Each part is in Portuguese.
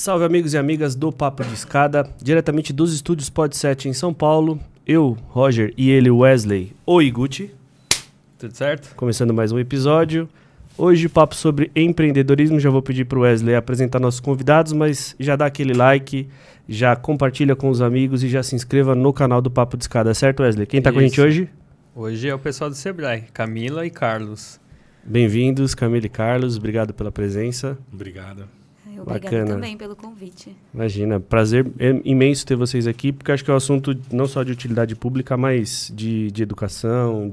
Salve amigos e amigas do Papo de Escada, diretamente dos estúdios Pod7 em São Paulo. Eu, Roger, e ele, Wesley, o Iguchi. Tudo certo? Começando mais um episódio. Hoje, papo sobre empreendedorismo. Já vou pedir pro Wesley apresentar nossos convidados, mas já dá aquele like, já compartilha com os amigos e já se inscreva no canal do Papo de Escada, certo, Wesley? Quem tá com a gente hoje? Hoje é o pessoal do Sebrae, Camila e Carlos. Bem-vindos, Camila e Carlos. Obrigado pela presença. Obrigado. Obrigada também pelo convite. Imagina, prazer imenso ter vocês aqui, porque acho que é um assunto não só de utilidade pública, mas de educação,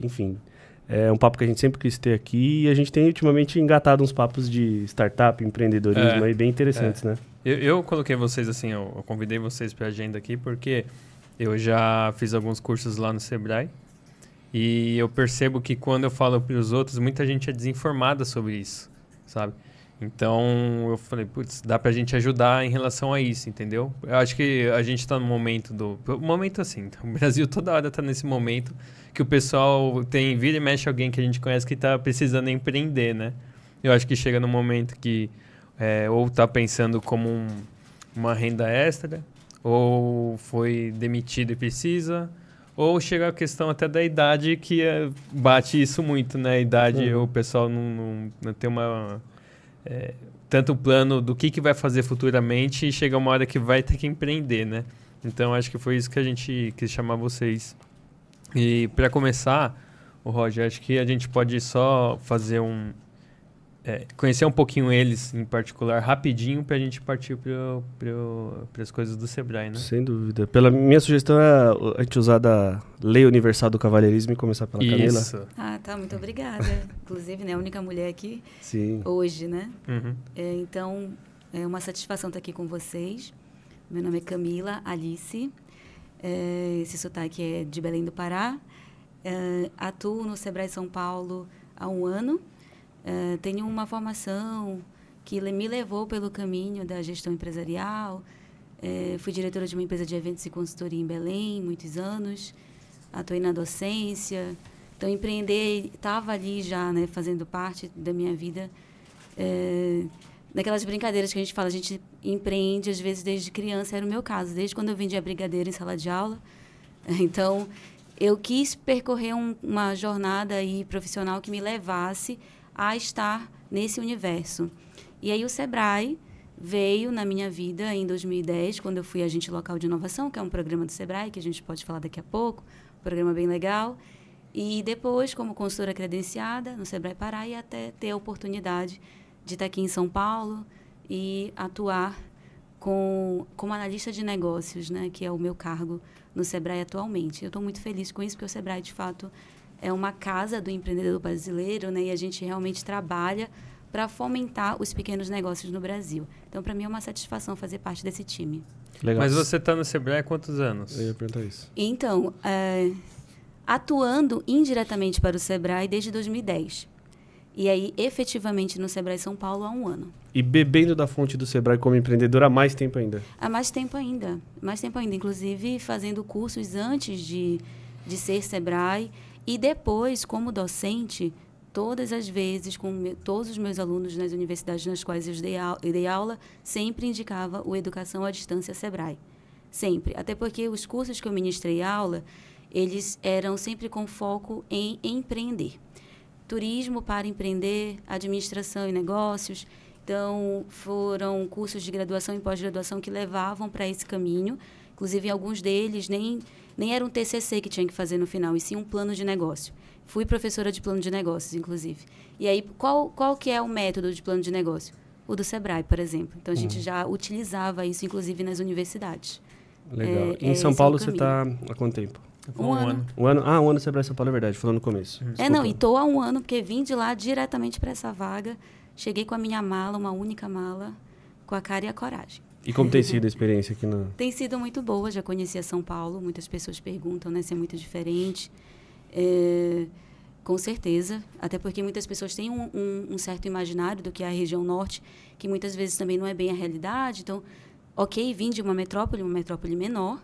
enfim. É um papo que a gente sempre quis ter aqui e a gente tem ultimamente engatado uns papos de startup, empreendedorismo aí bem interessantes, né? Eu coloquei vocês assim, eu convidei vocês para a agenda aqui porque eu já fiz alguns cursos lá no Sebrae e eu percebo que quando eu falo para os outros, muita gente é desinformada sobre isso, sabe? Então, eu falei, putz, dá pra gente ajudar em relação a isso, entendeu? Eu acho que a gente tá no momento assim, o Brasil toda hora tá nesse momento que o pessoal vira e mexe alguém que a gente conhece que tá precisando empreender, né? Eu acho que chega no momento que ou tá pensando como uma renda extra, ou foi demitido e precisa, ou chega a questão até da idade que bate isso muito, né? A idade, o pessoal não tem uma... tanto o plano do que vai fazer futuramente e chega uma hora que vai ter que empreender, né? Então, acho que foi isso que a gente quis chamar vocês. E, para começar, Roger, acho que a gente pode só fazer conhecer um pouquinho eles, em particular, rapidinho, para a gente partir para as coisas do Sebrae, né? Sem dúvida. Pela minha sugestão é a gente usar da Lei Universal do Cavalheirismo e começar pela Camila. Isso. Ah, tá. Muito obrigada. Inclusive, né, a única mulher aqui hoje, né? Uhum. Então, é uma satisfação estar aqui com vocês. Meu nome é Camila Alice. Esse sotaque é de Belém do Pará. Atuo no Sebrae São Paulo há 1 ano. Tenho uma formação que me levou pelo caminho da gestão empresarial. Fui diretora de uma empresa de eventos e consultoria em Belém, muitos anos. Atuei na docência. Então, empreender estava ali já, né, fazendo parte da minha vida. Naquelas brincadeiras que a gente fala, a gente empreende, às vezes, desde criança. Era o meu caso, desde quando eu vendia brigadeiro em sala de aula. Então, eu quis percorrer uma jornada aí profissional que me levasse a estar nesse universo. E aí o Sebrae veio na minha vida em 2010, quando eu fui agente local de inovação, que é um programa do Sebrae, que a gente pode falar daqui a pouco, um programa bem legal. E depois, como consultora credenciada no Sebrae Pará, e até ter a oportunidade de estar aqui em São Paulo e atuar como analista de negócios, né, que é o meu cargo no Sebrae atualmente. Eu estou muito feliz com isso, porque o Sebrae, de fato, é uma casa do empreendedor brasileiro, né? E a gente realmente trabalha para fomentar os pequenos negócios no Brasil. Então, para mim, é uma satisfação fazer parte desse time. Legal. Mas você está no Sebrae há quantos anos? Eu ia perguntar isso. Então, atuando indiretamente para o Sebrae desde 2010. E aí, efetivamente, no Sebrae São Paulo há 1 ano. E bebendo da fonte do Sebrae como empreendedora há mais tempo ainda? Há mais tempo ainda. Mais tempo ainda. Inclusive, fazendo cursos antes de ser Sebrae. E depois, como docente, todas as vezes, com todos os meus alunos nas universidades nas quais eu dei aula, sempre indicava o Educação à Distância Sebrae. Sempre. Até porque os cursos que eu ministrei aula, eles eram sempre com foco em empreender. Turismo para empreender, administração e negócios. Então, foram cursos de graduação e pós-graduação que levavam para esse caminho. Inclusive, alguns deles nem era um TCC que tinha que fazer no final, e sim um plano de negócio. Fui professora de plano de negócios, inclusive. E aí, qual que é o método de plano de negócio? O do Sebrae, por exemplo. Então, a gente já utilizava isso, inclusive, nas universidades. Legal. Em São Paulo, você está há quanto tempo? 1 ano. 1 ano? Ah, 1 ano Sebrae São Paulo, é verdade. Falando no começo. Não, e estou há 1 ano, porque vim de lá diretamente para essa vaga. Cheguei com a minha mala, uma única mala, com a cara e a coragem. E como tem sido a experiência aqui no... Tem sido muito boa, já conhecia São Paulo, muitas pessoas perguntam, né, se é muito diferente. Com certeza, até porque muitas pessoas têm um certo imaginário do que é a região norte, que muitas vezes também não é bem a realidade. Então, vim de uma metrópole menor,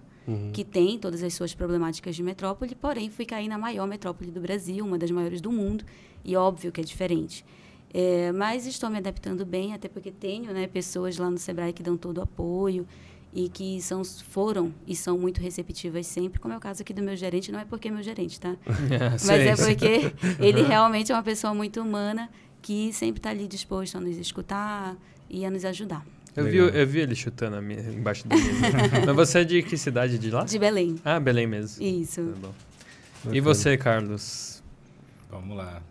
que tem todas as suas problemáticas de metrópole, porém fui cair na maior metrópole do Brasil, uma das maiores do mundo, e óbvio que é diferente. Mas estou me adaptando bem, até porque tenho, né, pessoas lá no Sebrae que dão todo o apoio e que foram e são muito receptivas sempre, como é o caso aqui do meu gerente. Não é porque é meu gerente, tá? Mas é porque ele realmente é uma pessoa muito humana que sempre está ali disposto a nos escutar e a nos ajudar. Eu vi ele chutando embaixo da mesa. Mas você é de que cidade de lá? De Belém. Ah, Belém mesmo. Isso. Tá bom. E você, Carlos? Vamos lá.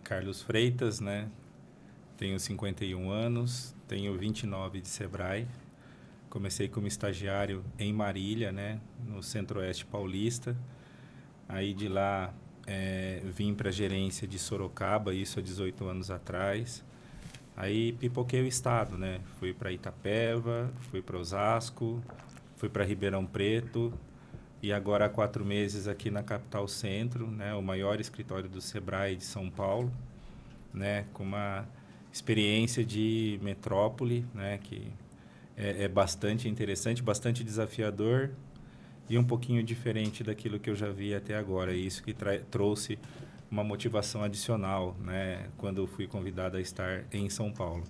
Carlos Freitas, né? Tenho 51 anos, tenho 29 de Sebrae. Comecei como estagiário em Marília, né? No Centro-Oeste Paulista. Aí de lá vim para a gerência de Sorocaba, isso há 18 anos atrás. Aí pipoquei o estado, né? Fui para Itapeva, fui para Osasco, fui para Ribeirão Preto e agora há 4 meses aqui na Capital Centro, né? O maior escritório do Sebrae de São Paulo, né? Com uma experiência de metrópole, né? Que é bastante interessante, bastante desafiador e um pouquinho diferente daquilo que eu já vi até agora. Isso que trouxe uma motivação adicional, né, quando fui convidado a estar em São Paulo.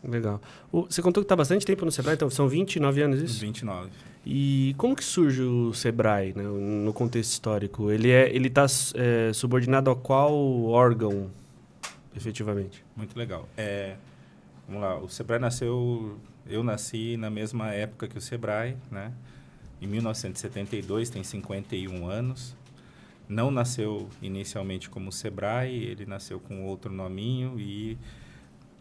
Legal. Você contou que está bastante tempo no Sebrae, então são 29 anos isso? 29. E como que surge o Sebrae, né, no contexto histórico? Ele está subordinado a qual órgão, efetivamente? Muito legal. Vamos lá, o Sebrae eu nasci na mesma época que o Sebrae, né, em 1972, tem 51 anos. Não nasceu inicialmente como Sebrae, ele nasceu com outro nominho e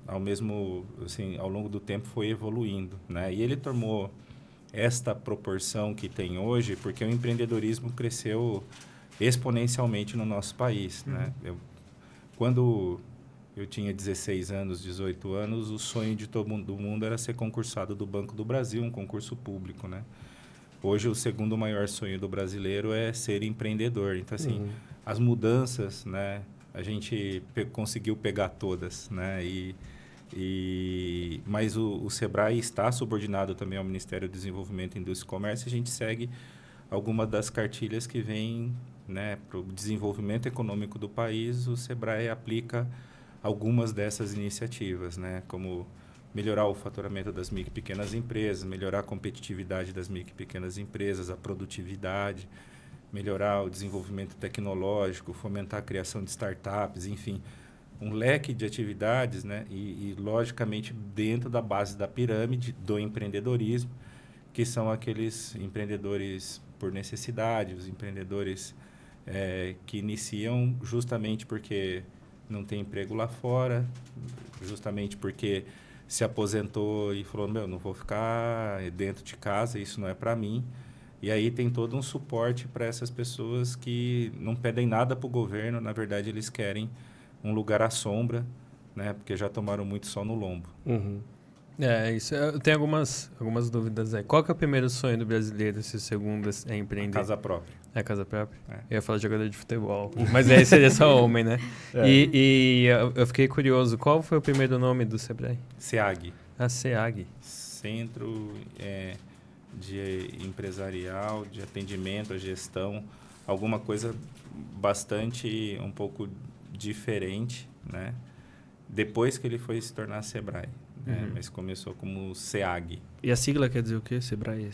ao longo do tempo foi evoluindo, né? E ele tomou esta proporção que tem hoje porque o empreendedorismo cresceu exponencialmente no nosso país, né? Quando eu tinha 16 anos, 18 anos, o sonho de todo mundo era ser concursado do Banco do Brasil, um concurso público, né? Hoje, o segundo maior sonho do brasileiro é ser empreendedor. Então, assim, as mudanças, né, a gente conseguiu pegar todas, né? Mas o Sebrae está subordinado também ao Ministério do Desenvolvimento, Indústria e Comércio. A gente segue algumas das cartilhas que vêm, né, para o desenvolvimento econômico do país. O Sebrae aplica algumas dessas iniciativas, né, como melhorar o faturamento das micro e pequenas empresas, melhorar a competitividade das micro e pequenas empresas, a produtividade, melhorar o desenvolvimento tecnológico, fomentar a criação de startups, enfim, um leque de atividades, né? E logicamente, dentro da base da pirâmide do empreendedorismo, que são aqueles empreendedores por necessidade, os empreendedores que iniciam justamente porque não tem emprego lá fora, justamente porque se aposentou e falou, não vou ficar dentro de casa, isso não é para mim. E aí tem todo um suporte para essas pessoas que não pedem nada para o governo, na verdade eles querem um lugar à sombra, né? Porque já tomaram muito sol no lombo. Uhum. Isso. Eu tenho algumas dúvidas aí. Qual que é o primeiro sonho do brasileiro, se o segundo é empreender? Casa própria. É casa própria? Eu ia falar de jogador de futebol, mas aí seria só homem, né? E eu fiquei curioso, qual foi o primeiro nome do Sebrae? SEAG. SEAG. Centro de Empresarial, de Atendimento à Gestão, alguma coisa bastante, um pouco diferente, né? Depois que ele foi se tornar Sebrae. Mas começou como SEAG. E a sigla quer dizer o quê? Sebrae?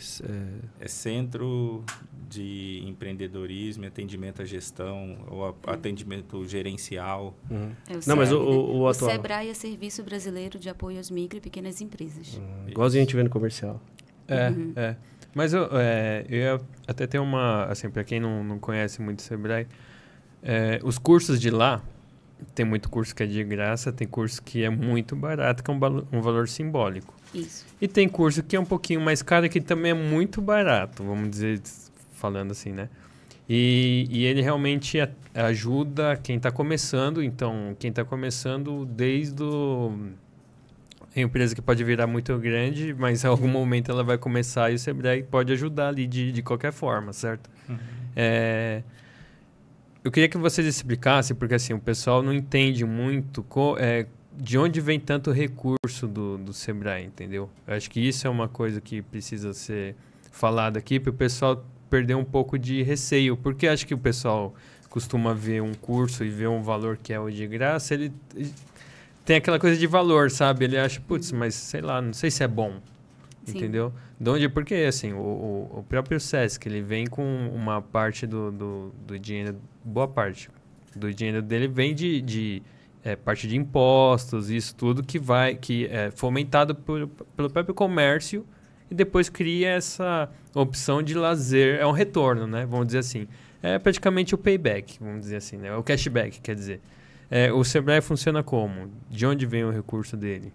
É Centro de Empreendedorismo e Atendimento à Gestão, ou atendimento gerencial. Não, mas o atual... O Sebrae é Serviço Brasileiro de Apoio às Micro e Pequenas Empresas. Igualzinho a gente vê no comercial. Mas eu até tenho assim, para quem não conhece muito o Sebrae, os cursos de lá, tem muito curso que é de graça, tem curso que é muito barato, que é um valor simbólico. Isso. E tem curso que é um pouquinho mais caro, que também é muito barato, vamos dizer, falando assim, né? E ele realmente ajuda quem está começando. Então, quem está começando desde a empresa que pode virar muito grande, mas em algum momento ela vai começar e o Sebrae pode ajudar ali de qualquer forma, certo? Eu queria que vocês explicassem, porque assim, o pessoal não entende muito de onde vem tanto recurso do Sebrae, entendeu? Eu acho que isso é uma coisa que precisa ser falada aqui, para o pessoal perder um pouco de receio, porque acho que o pessoal costuma ver um curso e ver um valor que é o de graça, ele tem aquela coisa de valor, sabe? Ele acha, putz, mas sei lá, não sei se é bom. Sim. Entendeu? Porque, assim, o próprio SESC, ele vem com uma parte do dinheiro, boa parte do dinheiro dele vem de parte de impostos, isso tudo que é fomentado pelo próprio comércio e depois cria essa opção de lazer, é um retorno, né? Vamos dizer assim. É praticamente o payback, vamos dizer assim, né? O cashback, quer dizer. O Sebrae funciona como? De onde vem o recurso dele?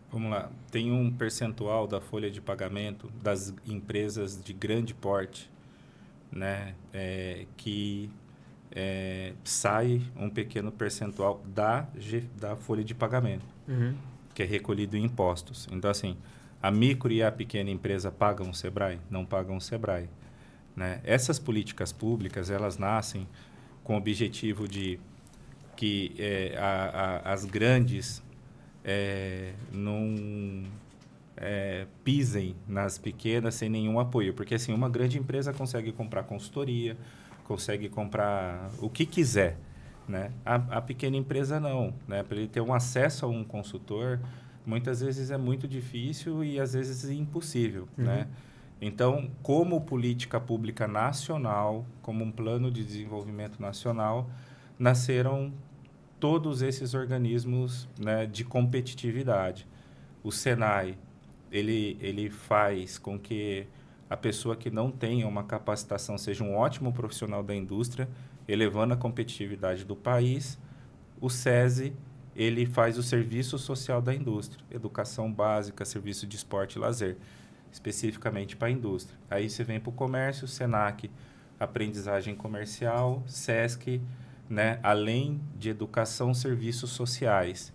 Vamos lá. Tem um percentual da folha de pagamento das empresas de grande porte, né? Que sai um pequeno percentual da folha de pagamento, que é recolhido em impostos. Então, assim, a micro e a pequena empresa pagam o Sebrae? Não pagam o Sebrae, né? Essas políticas públicas, elas nascem com o objetivo de que as grandes não pisem nas pequenas sem nenhum apoio. Porque, assim, uma grande empresa consegue comprar consultoria, consegue comprar o que quiser, né? A pequena empresa não, né? Para ele ter um acesso a um consultor, muitas vezes é muito difícil e às vezes impossível, né? Então, como política pública nacional, como um plano de desenvolvimento nacional, nasceram todos esses organismos, né, de competitividade. O Senai, ele faz com que a pessoa que não tenha uma capacitação seja um ótimo profissional da indústria, elevando a competitividade do país. O SESI, ele faz o serviço social da indústria, educação básica, serviço de esporte e lazer, especificamente para a indústria. Aí você vem para o comércio, SENAC, aprendizagem comercial, SESC, né, além de educação, serviços sociais.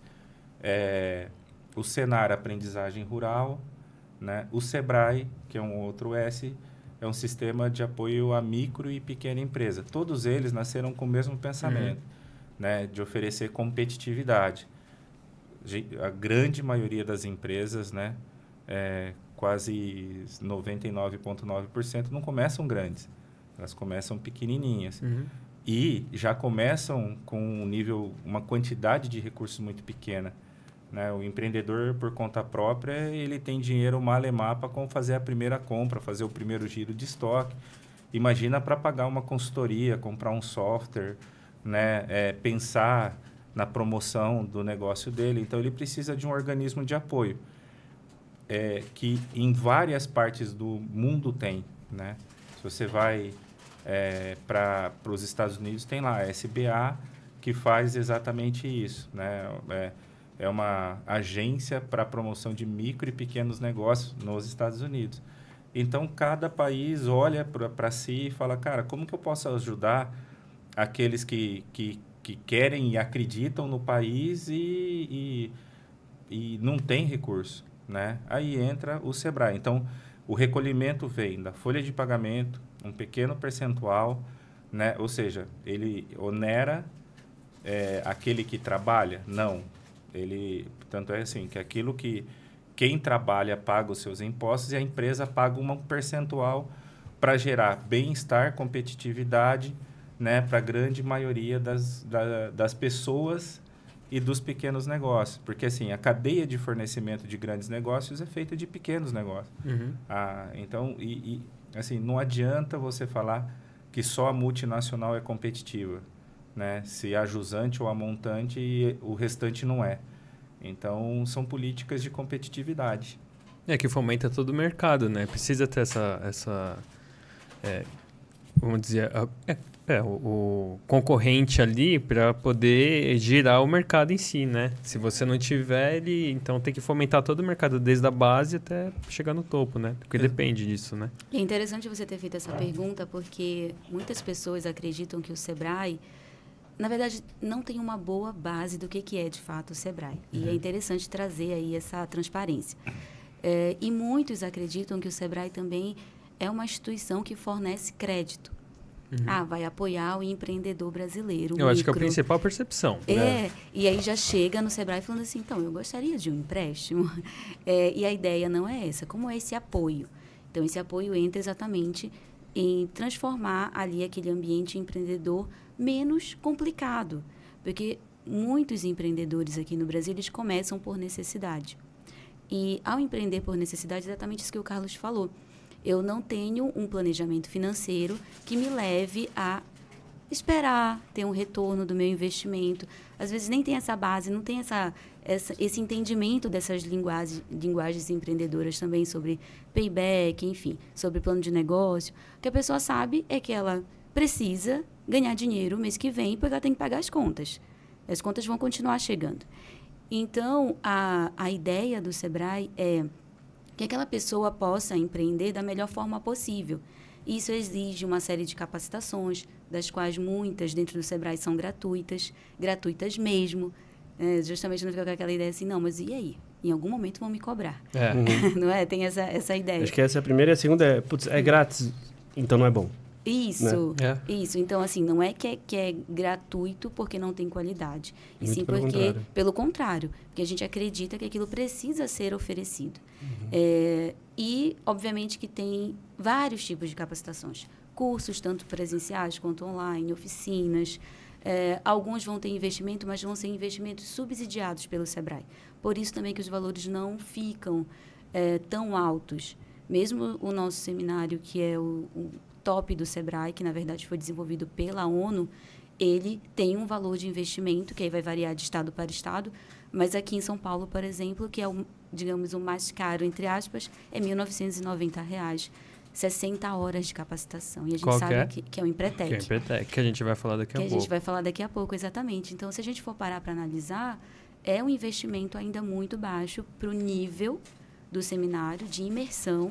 O Senar, aprendizagem rural, né? O Sebrae, que é um outro S, é um sistema de apoio a micro e pequena empresa. Todos eles nasceram com o mesmo pensamento, né, de oferecer competitividade. A grande maioria das empresas, né, quase 99,9%, não começam grandes. Elas começam pequenininhas. E já começam com uma quantidade de recursos muito pequena, né? O empreendedor, por conta própria, ele tem dinheiro malemar para fazer a primeira compra, fazer o primeiro giro de estoque. Imagina para pagar uma consultoria, comprar um software, né? Pensar na promoção do negócio dele. Então, ele precisa de um organismo de apoio, que em várias partes do mundo tem, né? Se você vai para os Estados Unidos, tem lá a SBA, que faz exatamente isso, né? É uma agência para a promoção de micro e pequenos negócios nos Estados Unidos. Então, cada país olha para si e fala, cara, como que eu posso ajudar aqueles que querem e acreditam no país e não tem recurso, né? Aí entra o Sebrae. Então, o recolhimento vem da folha de pagamento, um pequeno percentual, né? Ou seja, ele onera aquele que trabalha? Não. Tanto é assim, que aquilo que quem trabalha paga os seus impostos e a empresa paga um percentual para gerar bem-estar, competitividade, né, para a grande maioria das pessoas e dos pequenos negócios. Porque, assim, a cadeia de fornecimento de grandes negócios é feita de pequenos negócios. Então, assim, não adianta você falar que só a multinacional é competitiva, né? Se a jusante ou a montante e o restante não é. Então, são políticas de competitividade. Que fomenta todo o mercado, né? Precisa ter essa vamos dizer, o concorrente ali para poder girar o mercado em si, né? Se você não tiver, então tem que fomentar todo o mercado, desde a base até chegar no topo, né? Porque depende disso, né? É interessante você ter feito essa pergunta, porque muitas pessoas acreditam que o Sebrae, na verdade, não tem uma boa base do que é, de fato, o Sebrae. E é interessante trazer aí essa transparência. E muitos acreditam que o Sebrae também é uma instituição que fornece crédito. Vai apoiar o empreendedor brasileiro. Eu acho que é a principal percepção. E aí já chega no Sebrae falando assim, então, eu gostaria de um empréstimo. E a ideia não é essa. Como é esse apoio? Então, esse apoio entra exatamente em transformar ali aquele ambiente empreendedor menos complicado. Porque muitos empreendedores aqui no Brasil, eles começam por necessidade. E ao empreender por necessidade, é exatamente isso que o Carlos falou. Eu não tenho um planejamento financeiro que me leve a esperar ter um retorno do meu investimento. Às vezes nem tem essa base, não tem esse entendimento dessas linguagens empreendedoras também sobre payback, enfim, sobre plano de negócio. O que a pessoa sabe é que ela precisa ganhar dinheiro o mês que vem porque ela tem que pagar as contas. As contas vão continuar chegando. Então, a ideia do Sebrae é que aquela pessoa possa empreender da melhor forma possível. Isso exige uma série de capacitações, das quais muitas dentro do Sebrae são gratuitas mesmo. Justamente não fica com aquela ideia assim, não, mas e aí? Em algum momento vão me cobrar. Não é? Tem essa ideia. Acho que essa é a primeira. E a segunda é, putz, é grátis, então não é bom. Isso, né? Isso. Então, assim, não é que é gratuito porque não tem qualidade. E Muito sim porque, pelo contrário, porque a gente acredita que aquilo precisa ser oferecido. E, obviamente, que tem vários tipos de capacitações. Cursos, tanto presenciais quanto online, oficinas. Alguns vão ter investimento, mas vão ser investimentos subsidiados pelo Sebrae. Por isso também que os valores não ficam tão altos. Mesmo o nosso seminário, que é o top do Sebrae, que na verdade foi desenvolvido pela ONU, ele tem um valor de investimento, que aí vai variar de estado para estado, mas aqui em São Paulo, por exemplo, que é digamos, o mais caro, entre aspas, é R$ 1.990, 60 horas de capacitação. E a gente sabe que é o Empretec. Que é o Empretec, que a gente vai falar daqui a pouco. Que a gente vai falar daqui a pouco, exatamente. Então, se a gente for parar para analisar, é um investimento ainda muito baixo para o nível do seminário, de imersão,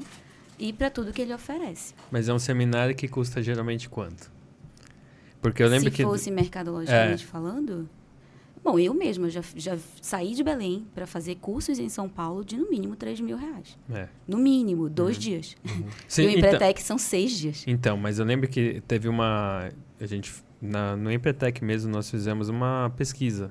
e para tudo que ele oferece. Mas é um seminário que custa geralmente quanto? Porque eu lembro Se fosse mercadologicamente falando... Bom, eu mesma já saí de Belém para fazer cursos em São Paulo de, no mínimo, R$3.000. No mínimo, 2 dias. Sim, e o Empretec são 6 dias. Então, mas eu lembro que teve uma... no Empretec mesmo, nós fizemos uma pesquisa.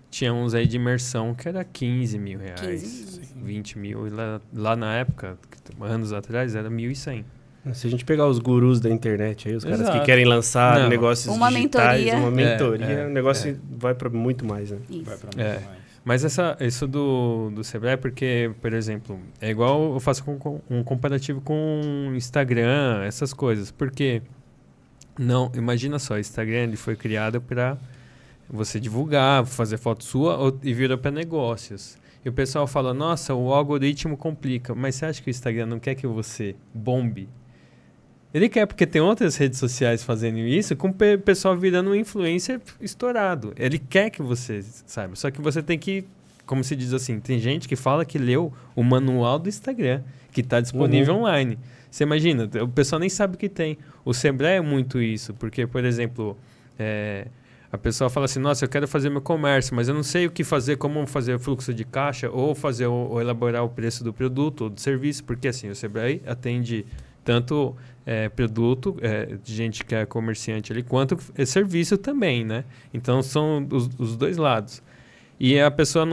Tinha uns aí de imersão que era R$15.000, 20 mil. E lá na época, anos atrás, era 1.100. Se a gente pegar os gurus da internet aí, os caras que querem lançar negócios digitais, uma mentoria, o negócio vai para muito mais, né? Isso. Vai para muito mais. Mas isso do Sebrae, porque, por exemplo, é igual eu faço um comparativo com Instagram, essas coisas. Porque, imagina só, o Instagram ele foi criado para você divulgar, fazer foto sua e virou para negócios. E o pessoal fala, nossa, o algoritmo complica. Mas você acha que o Instagram não quer que você bombe? Ele quer, porque tem outras redes sociais fazendo isso, com o pessoal virando um influencer estourado. Ele quer que você saiba. Só que você tem que, como se diz assim, tem gente que fala que leu o manual do Instagram, que está disponível online. Você imagina, o pessoal nem sabe o que tem. O Sebrae é muito isso, porque, por exemplo, a pessoa fala assim, nossa, eu quero fazer meu comércio, mas eu não sei o que fazer, como fazer o fluxo de caixa, ou fazer ou elaborar o preço do produto ou do serviço, porque assim, o Sebrae atende tanto produto, de gente que é comerciante ali, quanto serviço também, né? Então, são os dois lados. E a pessoa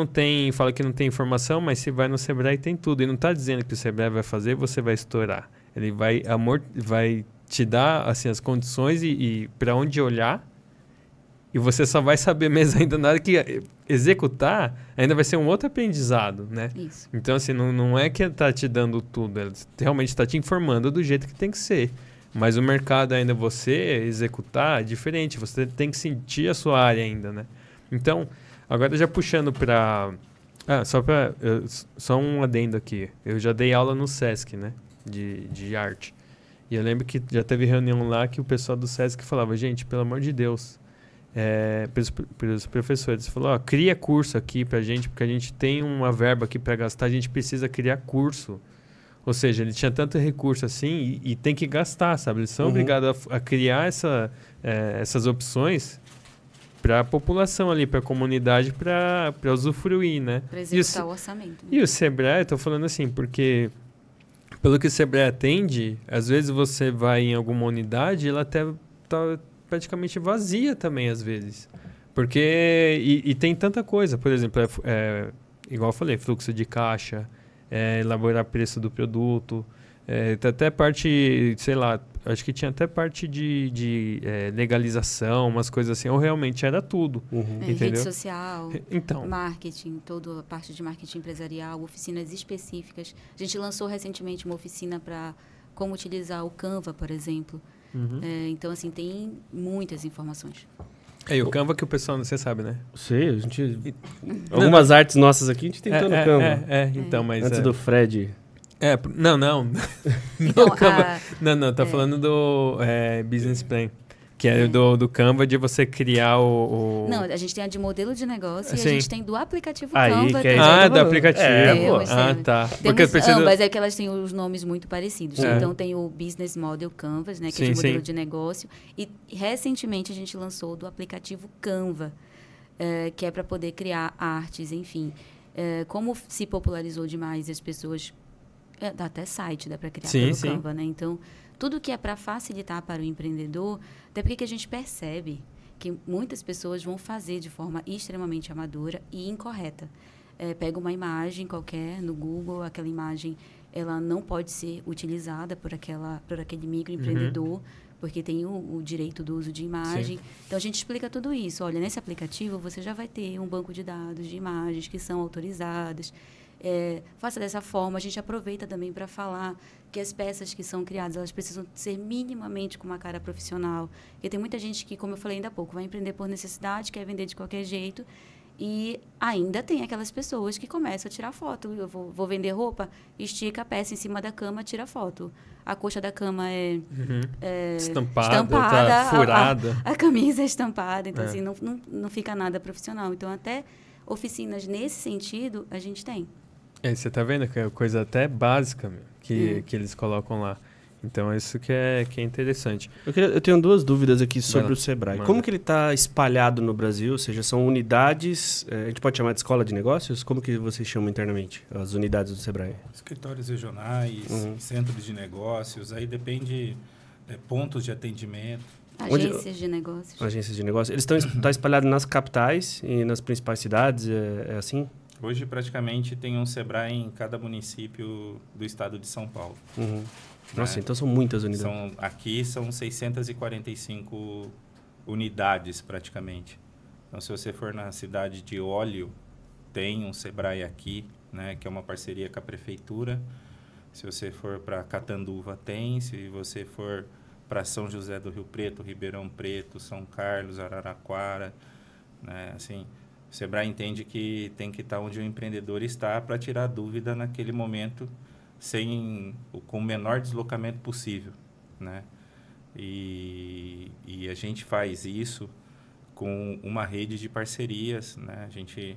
fala que não tem informação, mas se vai no Sebrae tem tudo. E não está dizendo que o Sebrae vai fazer, você vai estourar. Ele vai te dar assim, as condições e para onde olhar, e você só vai saber mesmo ainda na hora que executar, ainda vai ser um outro aprendizado, né? Isso. Então, assim, não é que está te dando tudo, ela realmente está te informando do jeito que tem que ser. Mas o mercado ainda, você executar, é diferente, você tem que sentir a sua área ainda, né? Então, agora já puxando para... só um adendo aqui. Eu já dei aula no Sesc, né? De arte. E eu lembro que já teve reunião lá que o pessoal do Sesc falava, gente, pelo amor de Deus... pelos professores, falou, cria curso aqui pra gente, porque a gente tem uma verba aqui para gastar, a gente precisa criar curso. Ou seja, ele tinha tanto recurso assim e tem que gastar, sabe? Eles são obrigados a criar essas opções para a população ali, para a comunidade, para usufruir, né? Para executar o orçamento. Né? E o Sebrae, eu tô falando assim, porque pelo que o Sebrae atende, às vezes você vai em alguma unidade e ela até tá praticamente vazia também, às vezes. Porque... E tem tanta coisa. Por exemplo, igual eu falei, fluxo de caixa, elaborar preço do produto, até parte, sei lá, Eu acho que tinha até parte de legalização, umas coisas assim, ou realmente era tudo. Rede Entendeu? social, Então, marketing, toda a parte de marketing empresarial, oficinas específicas. A gente lançou recentemente uma oficina para como utilizar o Canva, por exemplo. Então, assim, tem muitas informações. e o Canva que o pessoal, você sabe, né? Sei, a gente... Algumas artes nossas aqui a gente tentou no Canva. Então, mas... Antes do Fred... Não. Então, Não, Canva. Não, falando do Business Plan. Que é do Canva, de você criar o... Não, a gente tem a de modelo de negócio e Sim. a gente tem do aplicativo Aí, Canva. que é também. do aplicativo. Temos. Tá. Temos ambas, é que elas têm os nomes muito parecidos. É. Então, tem o Business Model Canvas, né, que é Sim, de modelo sim. de negócio. E, recentemente, a gente lançou o do aplicativo Canva, que é para poder criar artes, enfim. Como se popularizou demais as pessoas... dá até site, dá para criar pelo Canva, né? Então, tudo que é para facilitar para o empreendedor, até porque que a gente percebe que muitas pessoas vão fazer de forma extremamente amadora e incorreta. Pega uma imagem qualquer no Google, aquela imagem ela não pode ser utilizada por aquele microempreendedor, porque tem o direito do uso de imagem. Sim. Então, a gente explica tudo isso. Olha, nesse aplicativo você já vai ter um banco de dados de imagens que são autorizadas. Faça dessa forma. A gente aproveita também para falar que as peças que são criadas, elas precisam ser minimamente com uma cara profissional. Porque tem muita gente que, como eu falei ainda há pouco, vai empreender por necessidade, quer vender de qualquer jeito. E ainda tem aquelas pessoas que começam a tirar foto. Eu vou vender roupa, estica a peça em cima da cama, tira foto. A coxa da cama é estampada, tá furada. A camisa é estampada. Então, assim, não fica nada profissional. Então, até oficinas nesse sentido, a gente tem. Você tá vendo que é coisa até básica que eles colocam lá. Então, isso que é interessante. Eu tenho duas dúvidas aqui sobre o Sebrae. Manda. Como que ele está espalhado no Brasil? Ou seja, são unidades... a gente pode chamar de escola de negócios? Como que vocês chamam internamente as unidades do Sebrae? Escritórios regionais, centros de negócios, aí depende pontos de atendimento. Agências de negócios. Agências de negócios. Eles estão espalhados nas capitais e nas principais cidades? É assim? Hoje, praticamente, tem um Sebrae em cada município do estado de São Paulo. Nossa, então são muitas unidades. Aqui são 645 unidades, praticamente. Então, se você for na cidade de Óleo, tem um Sebrae aqui, né, que é uma parceria com a prefeitura. Se você for para Catanduva, tem. Se você for para São José do Rio Preto, Ribeirão Preto, São Carlos, Araraquara, né, assim... O Sebrae entende que tem que estar onde o empreendedor está para tirar dúvida naquele momento com o menor deslocamento possível, né? E a gente faz isso com uma rede de parcerias, né? A gente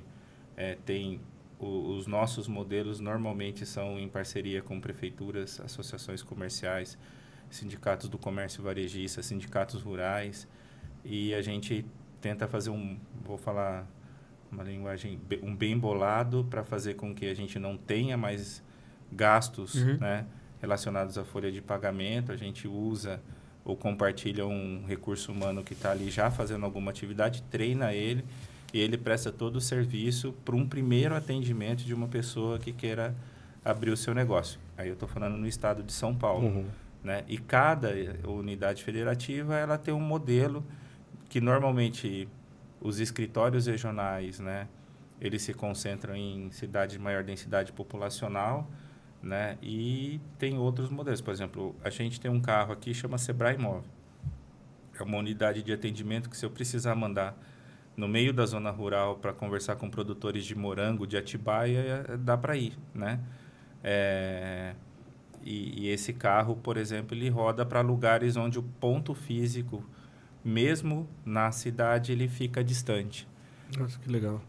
tem os nossos modelos normalmente são em parceria com prefeituras, associações comerciais, sindicatos do comércio varejista, sindicatos rurais, e a gente tenta fazer vou falar uma linguagem bem bolado para fazer com que a gente não tenha mais gastos, né, relacionados à folha de pagamento. A gente usa ou compartilha um recurso humano que está ali já fazendo alguma atividade, treina ele e ele presta todo o serviço para um primeiro atendimento de uma pessoa que queira abrir o seu negócio. Aí eu estou falando no estado de São Paulo. Né? E cada unidade federativa ela tem um modelo que normalmente... Os escritórios regionais, né, eles se concentram em cidades de maior densidade populacional, né, e tem outros modelos. Por exemplo, a gente tem um carro aqui que chama Sebrae Móvel. É uma unidade de atendimento que, se eu precisar mandar no meio da zona rural para conversar com produtores de morango, de Atibaia, dá para ir, né? E esse carro, por exemplo, ele roda para lugares onde o ponto físico... Mesmo na cidade, ele fica distante. Nossa, que legal.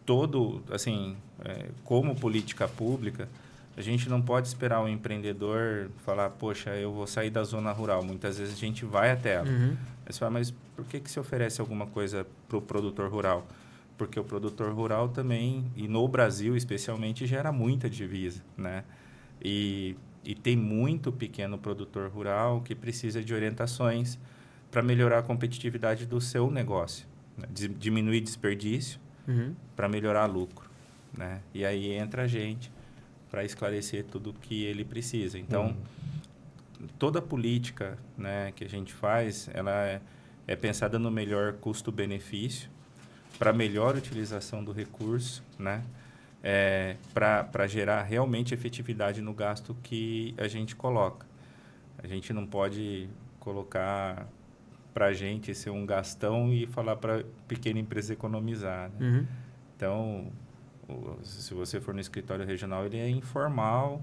Como política pública, a gente não pode esperar o empreendedor falar, poxa, eu vou sair da zona rural. Muitas vezes a gente vai até ela. Aí você fala, mas por que se oferece alguma coisa para o produtor rural? Porque o produtor rural também, e no Brasil especialmente, gera muita divisa, né? E tem muito pequeno produtor rural que precisa de orientações para melhorar a competitividade do seu negócio, né? Diminuir desperdício para melhorar lucro, né? E aí entra a gente para esclarecer tudo o que ele precisa. Então, toda a política, né, que a gente faz, ela é pensada no melhor custo-benefício, para melhor utilização do recurso, né, para gerar realmente efetividade no gasto que a gente coloca. A gente não pode colocar para a gente ser um gastão e falar para a pequena empresa economizar, né? Uhum. Então, se você for no escritório regional, ele é informal,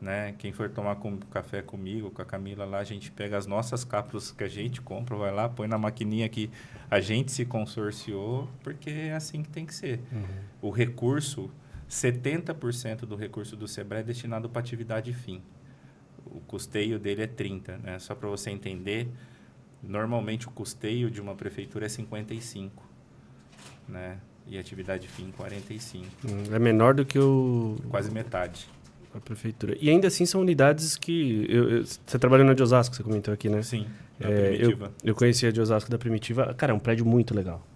né? Quem for tomar café comigo, com a Camila lá, a gente pega as nossas cápsulas que a gente compra, vai lá, põe na maquininha que a gente se consorciou, porque é assim que tem que ser. O recurso, 70% do recurso do Sebrae é destinado para atividade fim. O custeio dele é 30%, né? Só para você entender, normalmente o custeio de uma prefeitura é 55%, né? E atividade fim, 45%. É menor do que Quase metade. a prefeitura. E ainda assim são unidades que... você trabalhou na de Osasco, você comentou aqui, né? Sim, na Primitiva. Eu conheci a de Osasco da Primitiva. Cara, é um prédio muito legal.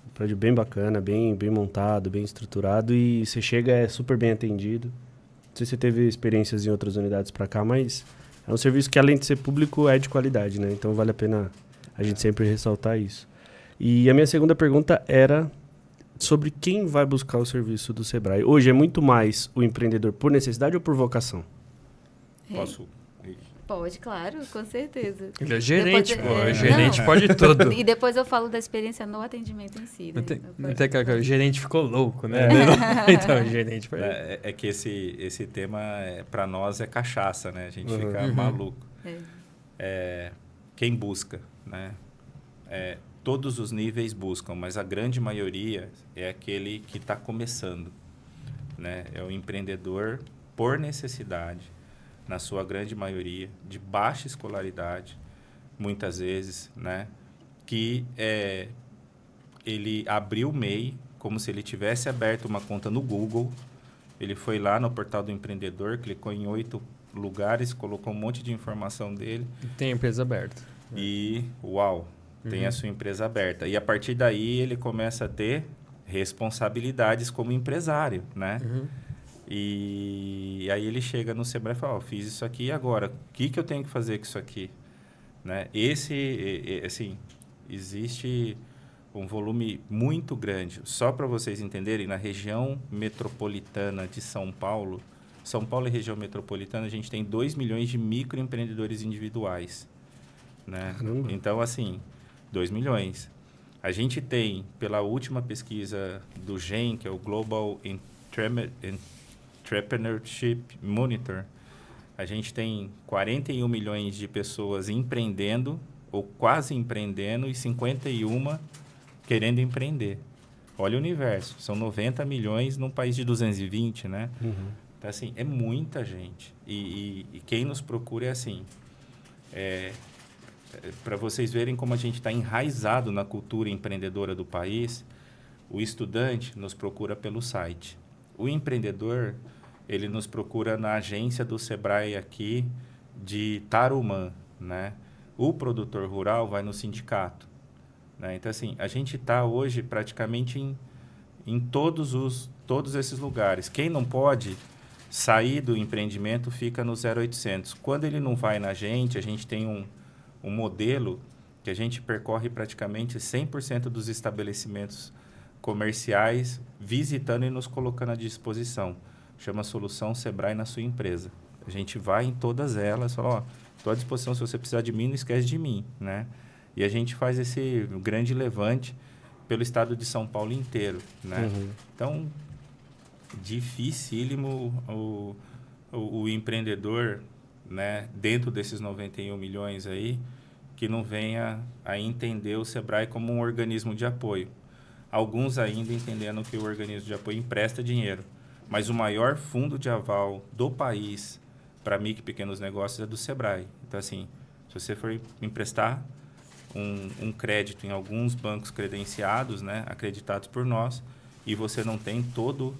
Um prédio bem bacana, bem montado, bem estruturado. E você chega, é super bem atendido. Não sei se você teve experiências em outras unidades para cá, mas é um serviço que, além de ser público, é de qualidade, né? Então, vale a pena a gente sempre ressaltar isso. E a minha segunda pergunta era sobre quem vai buscar o serviço do Sebrae. Hoje é muito mais o empreendedor por necessidade ou por vocação? Posso? Pode, claro, com certeza. Ele é gerente, Depois, pô. Gerente não. pode tudo. E depois eu falo da experiência no atendimento em si. Né? Até que o gerente ficou louco, né? Então, o gerente foi... É que esse tema, para nós, é cachaça, né? A gente fica maluco. Quem busca, né? Todos os níveis buscam, mas a grande maioria é aquele que está começando, né? É o empreendedor por necessidade, na sua grande maioria, de baixa escolaridade, muitas vezes, né? Que ele abriu o MEI como se ele tivesse aberto uma conta no Google, ele foi lá no portal do empreendedor, clicou em 8 lugares, colocou um monte de informação dele. Tem a empresa aberta. E, uau, tem a sua empresa aberta. E, a partir daí, ele começa a ter responsabilidades como empresário, né? E aí ele chega no Sebrae e fala, fiz isso aqui e agora, o que eu tenho que fazer com isso aqui? Né? Assim, existe um volume muito grande. Só para vocês entenderem, na região metropolitana de São Paulo e região metropolitana, a gente tem 2 milhões de microempreendedores individuais. Né? Então, assim, 2 milhões. A gente tem, pela última pesquisa do GEM, que é o Global Entrepreneurship Monitor, a gente tem 41 milhões de pessoas empreendendo ou quase empreendendo e 51 querendo empreender. Olha o universo, são 90 milhões num país de 220, né? Então, assim, é muita gente. E quem nos procura é assim, para vocês verem como a gente está enraizado na cultura empreendedora do país, o estudante nos procura pelo site. O empreendedor, ele nos procura na agência do Sebrae aqui de Tarumã, né? O produtor rural vai no sindicato, né? Então, assim, a gente está hoje praticamente em todos esses lugares. Quem não pode sair do empreendimento fica no 0800. Quando ele não vai na gente, a gente tem um modelo que a gente percorre praticamente 100% dos estabelecimentos comerciais, visitando e nos colocando à disposição. Chama Solução Sebrae na sua empresa. A gente vai em todas elas, fala, estou à disposição, se você precisar de mim, não esquece de mim, né? E a gente faz esse grande levante pelo estado de São Paulo inteiro, né? Então, dificílimo o empreendedor, né, dentro desses 91 milhões aí, que não venha a entender o Sebrae como um organismo de apoio. Alguns ainda entendendo que o organismo de apoio empresta dinheiro, mas o maior fundo de aval do país para micro e pequenos negócios é do Sebrae. Então, assim, se você for emprestar um crédito em alguns bancos credenciados, né, acreditados por nós, e você não tem todo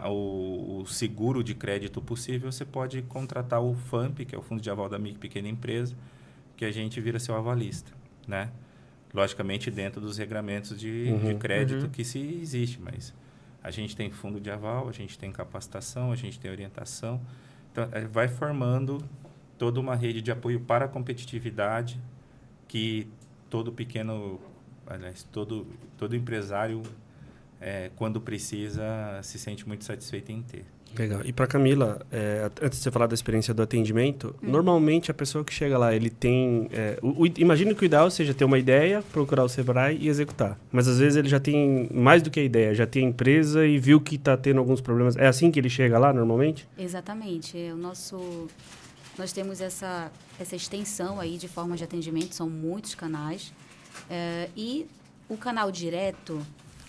o seguro de crédito possível, você pode contratar o FAMP, que é o Fundo de Aval da Micro e Pequena Empresa, que a gente vira seu avalista, né? Logicamente, dentro dos regramentos de crédito que se existe, mas a gente tem fundo de aval, a gente tem capacitação, a gente tem orientação. Então, vai formando toda uma rede de apoio para a competitividade que todo pequeno, aliás, todo empresário, quando precisa, se sente muito satisfeito em ter. Legal. E para Camila, antes de você falar da experiência do atendimento, normalmente a pessoa que chega lá, ele tem... imagino que o ideal seja ter uma ideia, procurar o Sebrae e executar. Mas às vezes ele já tem mais do que a ideia, já tem a empresa e viu que está tendo alguns problemas. É assim que ele chega lá, normalmente? Exatamente. Nós temos essa extensão aí de formas de atendimento, são muitos canais. E o canal direto,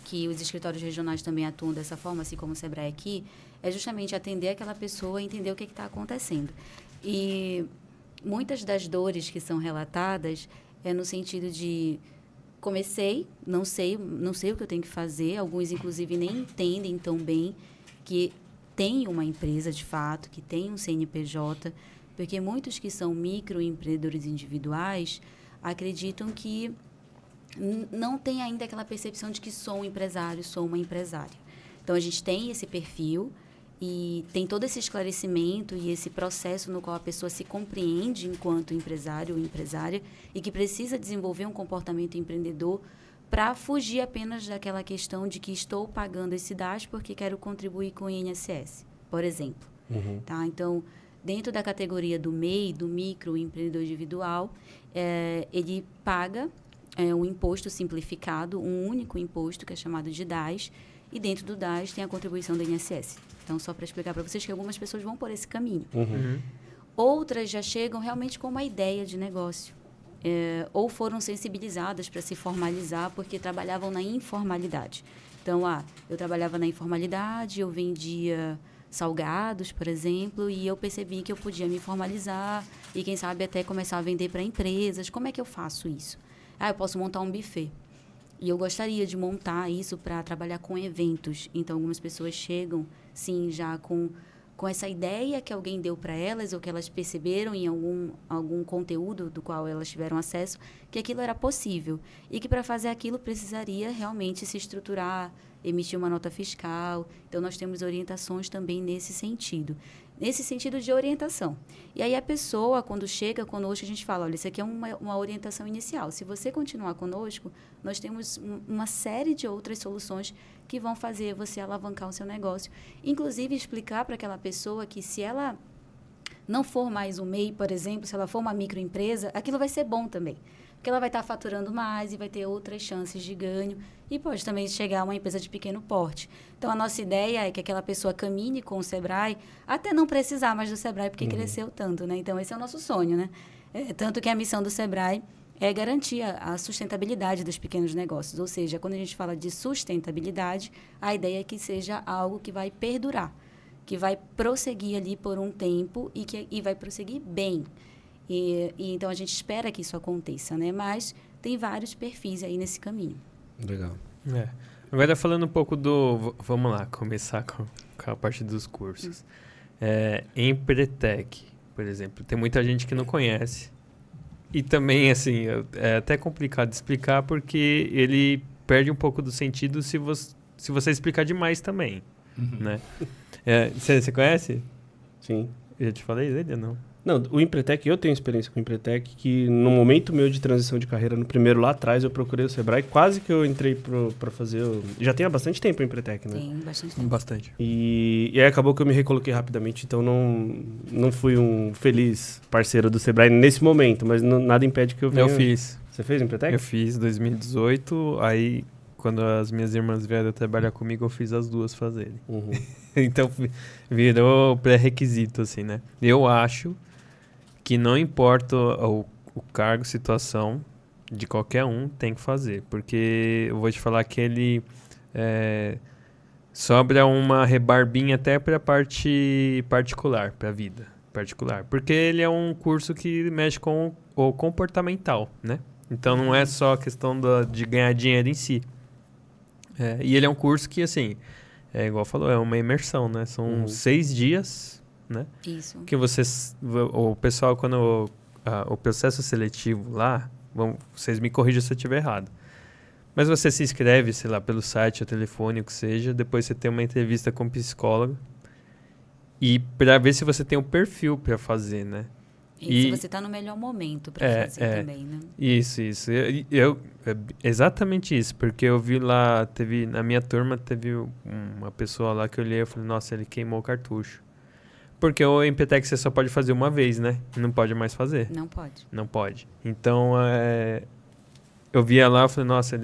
que os escritórios regionais também atuam dessa forma, assim como o Sebrae aqui, é justamente atender aquela pessoa e entender o que está acontecendo. E muitas das dores que são relatadas é no sentido de comecei, não sei o que eu tenho que fazer, alguns inclusive nem entendem tão bem que tem uma empresa de fato, que tem um CNPJ, porque muitos que são microempreendedores individuais acreditam que não tem ainda aquela percepção de que sou um empresário, sou uma empresária. Então, a gente tem esse perfil e tem todo esse esclarecimento e esse processo no qual a pessoa se compreende enquanto empresário ou empresária e que precisa desenvolver um comportamento empreendedor para fugir apenas daquela questão de que estou pagando esse DAS porque quero contribuir com o INSS, por exemplo. Tá? Então, dentro da categoria do MEI, do microempreendedor individual, ele paga um imposto simplificado, um único imposto que é chamado de DAS, e dentro do DAS tem a contribuição do INSS. Então, só para explicar para vocês que algumas pessoas vão por esse caminho. Outras já chegam realmente com uma ideia de negócio, ou foram sensibilizadas para se formalizar porque trabalhavam na informalidade. Então, eu trabalhava na informalidade, eu vendia salgados, por exemplo, e eu percebi que eu podia me formalizar e, quem sabe, até começar a vender para empresas. Como é que eu faço isso? Eu posso montar um buffet. E eu gostaria de montar isso para trabalhar com eventos. Então, algumas pessoas chegam, sim, já com essa ideia que alguém deu para elas ou que elas perceberam em algum conteúdo do qual elas tiveram acesso, que aquilo era possível. E que para fazer aquilo precisaria realmente se estruturar, emitir uma nota fiscal. Então, nós temos orientações também nesse sentido de orientação. E aí, a pessoa, quando chega conosco, a gente fala, olha, isso aqui é uma orientação inicial. Se você continuar conosco, nós temos uma série de outras soluções que vão fazer você alavancar o seu negócio. Inclusive, explicar para aquela pessoa que se ela não for mais um MEI, por exemplo, se ela for uma microempresa, aquilo vai ser bom também. Porque ela vai estar faturando mais e vai ter outras chances de ganho e pode também chegar a uma empresa de pequeno porte. Então, a nossa ideia é que aquela pessoa caminhe com o Sebrae até não precisar mais do Sebrae porque cresceu tanto, né? Então, esse é o nosso sonho, né? Tanto que a missão do Sebrae é garantir a sustentabilidade dos pequenos negócios. Ou seja, quando a gente fala de sustentabilidade, a ideia é que seja algo que vai perdurar, que vai prosseguir ali por um tempo e vai prosseguir bem. E então, a gente espera que isso aconteça, né? Mas tem vários perfis aí nesse caminho. Legal. Agora, falando um pouco do... Vamos lá, começar com a parte dos cursos. Empretec, por exemplo. Tem muita gente que não conhece. E também, assim, é até complicado de explicar porque ele perde um pouco do sentido se você explicar demais também, né? Você conhece? Sim. Eu já te falei dele ou não? Não, o Empretec, eu tenho experiência com o Empretec, que no momento meu de transição de carreira, no primeiro lá atrás, eu procurei o Sebrae, quase que eu entrei para fazer... Já tem há bastante tempo o Empretec, né? Tem bastante tempo. Bastante. E aí acabou que eu me recoloquei rapidamente, então não fui um feliz parceiro do Sebrae nesse momento, mas nada impede que eu venha... Eu fiz. Você fez o Empretec? Eu fiz em 2018, aí quando as minhas irmãs vieram trabalhar comigo, eu fiz as duas fazerem. Então virou pré-requisito, assim, né? Eu acho que não importa o cargo, situação de qualquer um, tem que fazer. Porque eu vou te falar que ele sobra uma rebarbinha até para a parte particular, para a vida particular. Porque ele é um curso que mexe com o comportamental, né? Então não é só a questão de ganhar dinheiro em si. E ele é um curso que, assim, igual falou, é uma imersão, né? São 6 dias... Né? Isso. Que o pessoal, quando o processo seletivo lá, vocês me corrijam se eu estiver errado, mas você se inscreve, sei lá, pelo site ou telefone, o que seja, depois você tem uma entrevista com o psicólogo e para ver se você tem um perfil para fazer, né? E se você está no melhor momento para fazer também, né? Isso. Exatamente isso, porque eu vi lá, na minha turma, teve uma pessoa lá que eu olhei e falei, nossa, ele queimou o cartucho. Porque o Empretec você só pode fazer uma vez, né? Não pode mais fazer. Não pode. Não pode. Então, eu via lá e falei, nossa,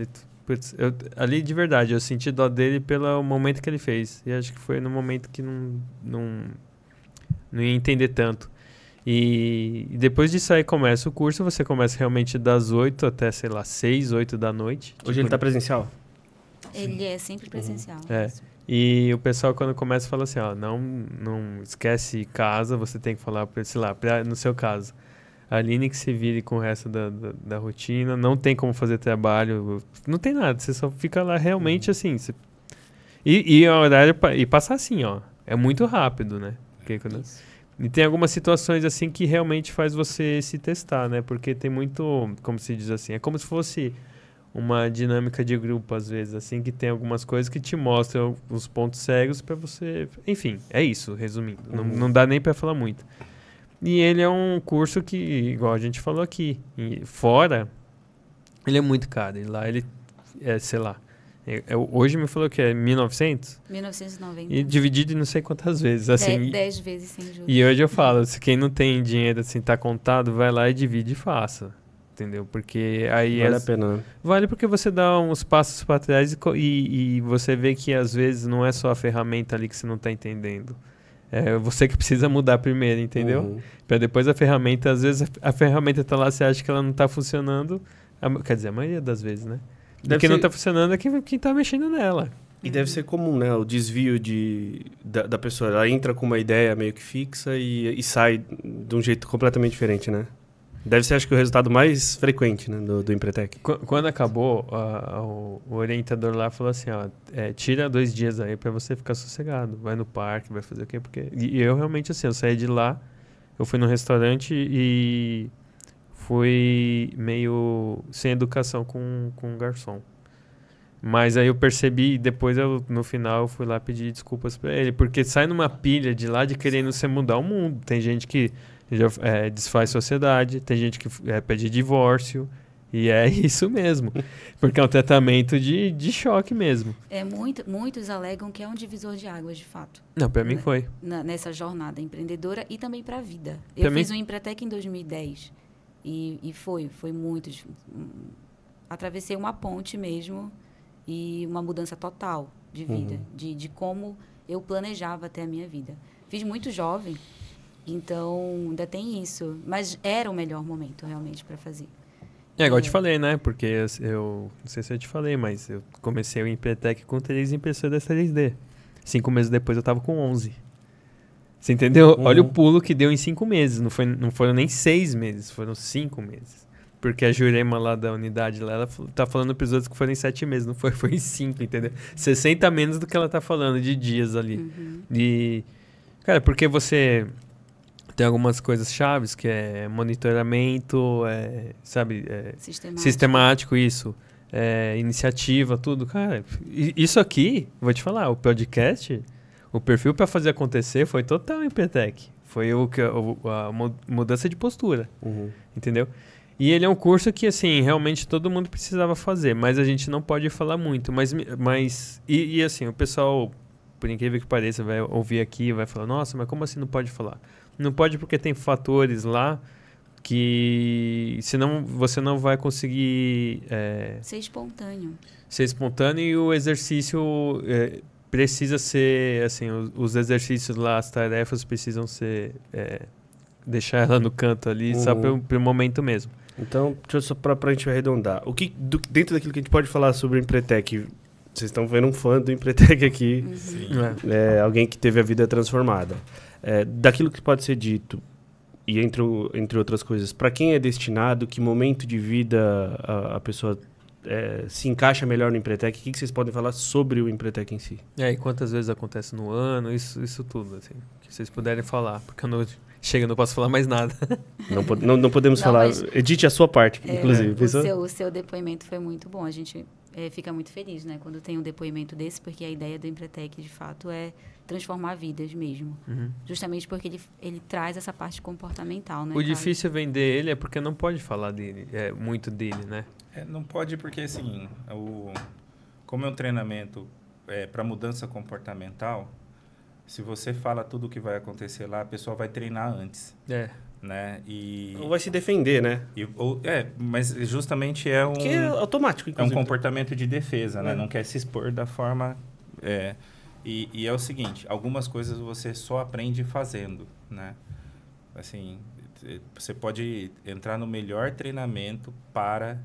ali de verdade, eu senti dó dele pelo momento que ele fez. E acho que foi no momento que não ia entender tanto. E depois disso aí começa o curso, você começa realmente das 8 até, sei lá, 6, 8 da noite. Hoje ele tá presencial? Ele é sempre presencial. E o pessoal quando começa fala assim, ó, não esquece casa, você tem que falar, sei lá, no seu caso, a Aline que se vire com o resto da rotina, não tem como fazer trabalho, não tem nada, você só fica lá realmente assim. E o horário, e passar assim, ó, é muito rápido, né? E tem algumas situações assim que realmente faz você se testar, né? Porque tem muito, como se diz assim, é como se fosse uma dinâmica de grupo, às vezes, assim, que tem algumas coisas que te mostram os pontos cegos para você... Enfim, é isso, resumindo. Não dá nem para falar muito. E ele é um curso que, igual a gente falou aqui, fora, ele é muito caro. E lá ele sei lá, hoje me falou que é 1.900? 1990. E dividido em não sei quantas vezes, assim. 10 vezes sem juros. E hoje eu falo, se quem não tem dinheiro, assim, tá contado, vai lá e divide e faça. Entendeu? Porque aí... Vale a pena, né? Vale porque você dá uns passos para trás e você vê que às vezes não é só a ferramenta ali que você não tá entendendo. É você que precisa mudar primeiro, entendeu? Para depois a ferramenta, às vezes a ferramenta tá lá, você acha que ela não tá funcionando. Quer dizer, a maioria das vezes, né? O que não tá funcionando é quem tá mexendo nela. E deve ser comum, né? O desvio da pessoa. Ela entra com uma ideia meio que fixa e sai de um jeito completamente diferente, né? Deve ser, acho que, o resultado mais frequente, né, do Empretec. Quando acabou, o orientador lá falou assim, ó, tira 2 dias aí pra você ficar sossegado. Vai no parque, vai fazer o quê? E eu realmente, assim, eu saí de lá, eu fui num restaurante e fui meio sem educação com o garçom. Mas aí eu percebi, depois no final eu fui lá pedir desculpas pra ele, porque sai numa pilha de lá de querendo você mudar o mundo. Tem gente que desfaz sociedade, tem gente que pede divórcio, e é isso mesmo, porque é um tratamento de choque mesmo. Muitos alegam que é um divisor de águas, de fato. Não, pra mim foi. Nessa jornada empreendedora e também pra vida. Eu fiz o Empretec em 2010 e foi muito... Atravessei uma ponte mesmo e uma mudança total de vida, de como eu planejava até a minha vida. Fiz muito jovem, então ainda tem isso, mas era o melhor momento realmente para fazer. Igual eu te falei, né? Porque eu não sei se eu te falei, mas eu comecei o Empretec com 3 impressoras 3D. 5 meses depois eu tava com 11. Você entendeu? Olha o pulo que deu em 5 meses. Não foram nem 6 meses, foram 5 meses. Porque a Jurema lá da unidade, lá, ela tá falando pros outros que foram em 7 meses. Não foi em 5, entendeu? 60 menos do que ela tá falando de dias ali. E, cara, porque você... Tem algumas coisas chaves, que é monitoramento, sabe? Sistemático, isso. Iniciativa, tudo. Cara, isso aqui, vou te falar, o podcast, o perfil para fazer acontecer foi total Empretec. Foi a mudança de postura, entendeu? E ele é um curso que, assim, realmente todo mundo precisava fazer, mas a gente não pode falar muito. Mas assim, o pessoal, por incrível que pareça, vai ouvir aqui e vai falar, nossa, mas como assim não pode falar? Não pode porque tem fatores lá que senão você não vai conseguir... Ser espontâneo. Ser espontâneo e o exercício precisa ser, assim, os exercícios lá, as tarefas precisam ser... deixar ela no canto ali, só pro momento mesmo. Então, só pra gente arredondar. Dentro daquilo que a gente pode falar sobre o Empretec, vocês estão vendo um fã do Empretec aqui. Alguém que teve a vida transformada. Daquilo que pode ser dito, e entre outras coisas, para quem é destinado, que momento de vida a pessoa se encaixa melhor no Empretec, o que vocês podem falar sobre o Empretec em si? E quantas vezes acontece no ano, isso tudo, assim, que vocês puderem falar, porque eu não posso falar mais nada. Não podemos falar, edite a sua parte, inclusive. O seu depoimento foi muito bom, a gente fica muito feliz, né? Quando tem um depoimento desse, porque a ideia do Empretec, de fato, é transformar vidas mesmo. Justamente porque ele traz essa parte comportamental, né? O difícil vender ele é porque não pode falar dele, muito dele, né? Não pode porque, assim, como é um treinamento para mudança comportamental, se você fala tudo o que vai acontecer lá, a pessoa vai treinar antes. Né? Ou vai se defender, né? Mas justamente Que é automático, inclusive. É um comportamento de defesa, né? Não quer se expor da forma... E é o seguinte, algumas coisas você só aprende fazendo, né? Assim, você pode entrar no melhor treinamento para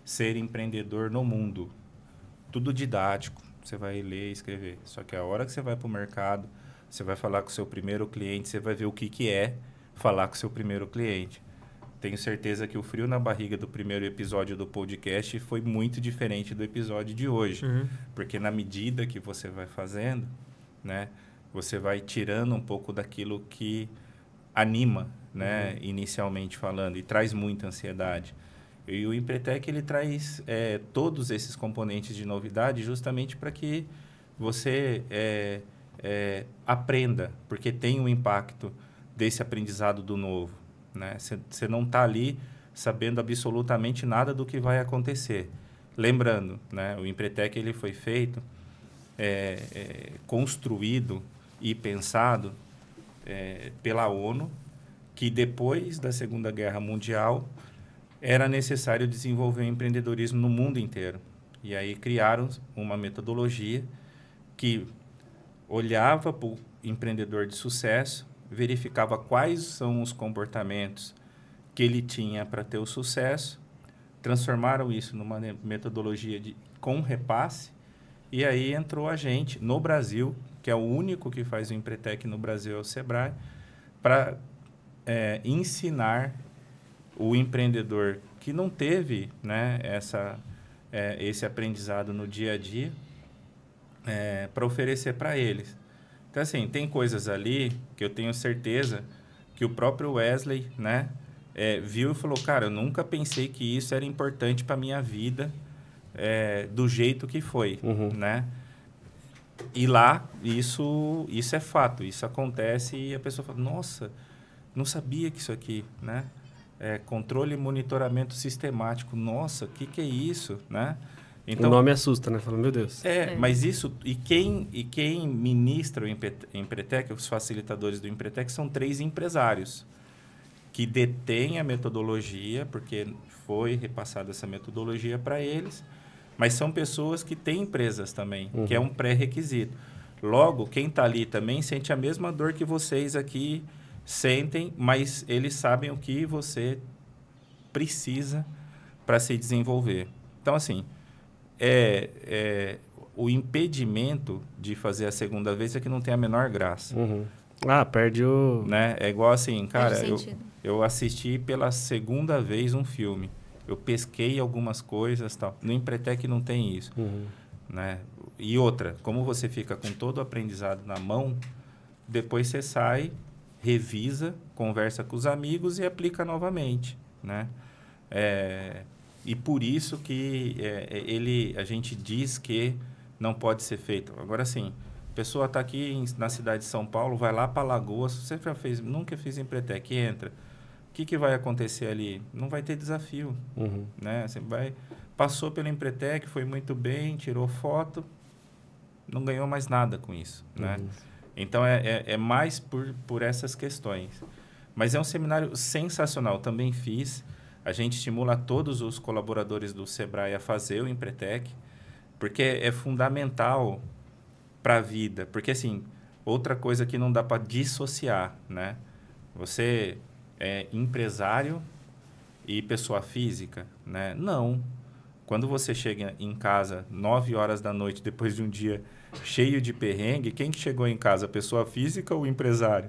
ser empreendedor no mundo. Tudo didático, você vai ler e escrever. Só que a hora que você vai para o mercado, você vai falar com o seu primeiro cliente, você vai ver o que é falar com o seu primeiro cliente. Tenho certeza que o frio na barriga do primeiro episódio do podcast foi muito diferente do episódio de hoje. Porque na medida que você vai fazendo, né, você vai tirando um pouco daquilo que anima, né, inicialmente falando, e traz muita ansiedade. E o Empretec, ele traz todos esses componentes de novidade justamente para que você aprenda, porque tem um impacto desse aprendizado do novo. Você não está ali sabendo absolutamente nada do que vai acontecer. Lembrando, né, o Empretec ele foi feito, construído e pensado pela ONU, que depois da Segunda Guerra Mundial era necessário desenvolver o empreendedorismo no mundo inteiro. E aí criaram uma metodologia que olhava para o empreendedor de sucesso, verificava quais são os comportamentos que ele tinha para ter o sucesso, transformaram isso numa metodologia com repasse, e aí entrou a gente, no Brasil, que é o único que faz o Empretec no Brasil, é o Sebrae, para ensinar o empreendedor que não teve, né, esse aprendizado no dia a dia, para oferecer para eles. Então, assim, tem coisas ali que eu tenho certeza que o próprio Wesley, né, viu e falou, cara, eu nunca pensei que isso era importante para a minha vida do jeito que foi, né? E lá, isso é fato, isso acontece e a pessoa fala, nossa, não sabia que isso aqui, né? Controle e monitoramento sistemático, nossa, o que é isso, né? Então, o nome assusta, né? Fala, meu Deus. Mas isso... E quem ministra o Empretec, os facilitadores do Empretec, são 3 empresários que detêm a metodologia, porque foi repassada essa metodologia para eles, mas são pessoas que têm empresas também, que é um pré-requisito. Logo, quem está ali também sente a mesma dor que vocês aqui sentem, mas eles sabem o que você precisa para se desenvolver. Então, assim... o impedimento de fazer a segunda vez é que não tem a menor graça. Perde o... Né? É igual assim, cara, eu assisti pela segunda vez um filme. Eu pesquei algumas coisas, tal. No Empretec não tem isso. Né? E outra, como você fica com todo o aprendizado na mão, depois você sai, revisa, conversa com os amigos e aplica novamente, né? E por isso que a gente diz que não pode ser feito. Agora, sim, a pessoa está aqui na cidade de São Paulo, vai lá para Lagoas, você já fez, nunca fez Empretec, entra. O que vai acontecer ali? Não vai ter desafio. Né? Você passou pelo Empretec, foi muito bem, tirou foto, não ganhou mais nada com isso. Né? Então, é mais por essas questões. Mas é um seminário sensacional, também fiz. A gente estimula todos os colaboradores do Sebrae a fazer o Empretec, porque é fundamental para a vida. Porque, assim, outra coisa que não dá para dissociar, né? Você é empresário e pessoa física, né? Não. Quando você chega em casa 9 horas da noite, depois de um dia cheio de perrengue, quem que chegou em casa? A pessoa física ou o empresário?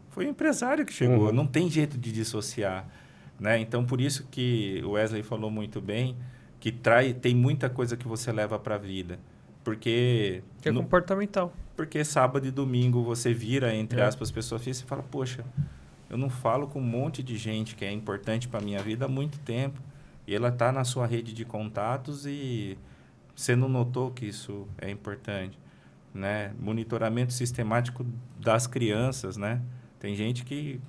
Foi o empresário que chegou. Não tem jeito de dissociar. Né? Então, por isso que o Wesley falou muito bem, que tem muita coisa que você leva para a vida. Porque... Que é comportamental. Porque sábado e domingo você vira, entre aspas, pessoa física e fala, poxa, eu não falo com um monte de gente que é importante para a minha vida há muito tempo. E ela está na sua rede de contatos e Você não notou que isso é importante, né? Monitoramento sistemático das crianças, né? Tem gente que,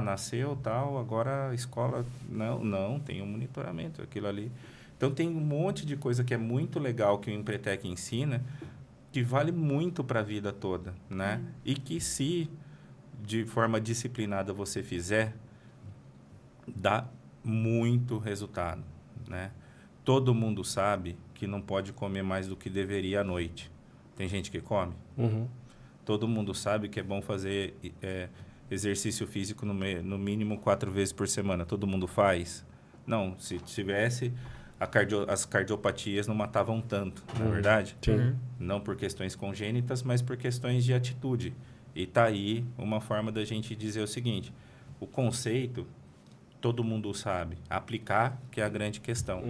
nasceu tal, agora a escola... Não, tem um monitoramento, aquilo ali. Então, tem um monte de coisa que é muito legal que o Empretec ensina, que vale muito para a vida toda, né? E que se de forma disciplinada você fizer, dá muito resultado, né? Todo mundo sabe que não pode comer mais do que deveria à noite. Tem gente que come? Todo mundo sabe que é bom fazer exercício físico no mínimo 4 vezes por semana. Todo mundo faz? Não, se tivesse, as cardiopatias não matavam tanto, não é verdade? Sim. Não por questões congênitas, mas por questões de atitude. E está aí uma forma da gente dizer o seguinte, o conceito... todo mundo sabe. Aplicar, que é a grande questão.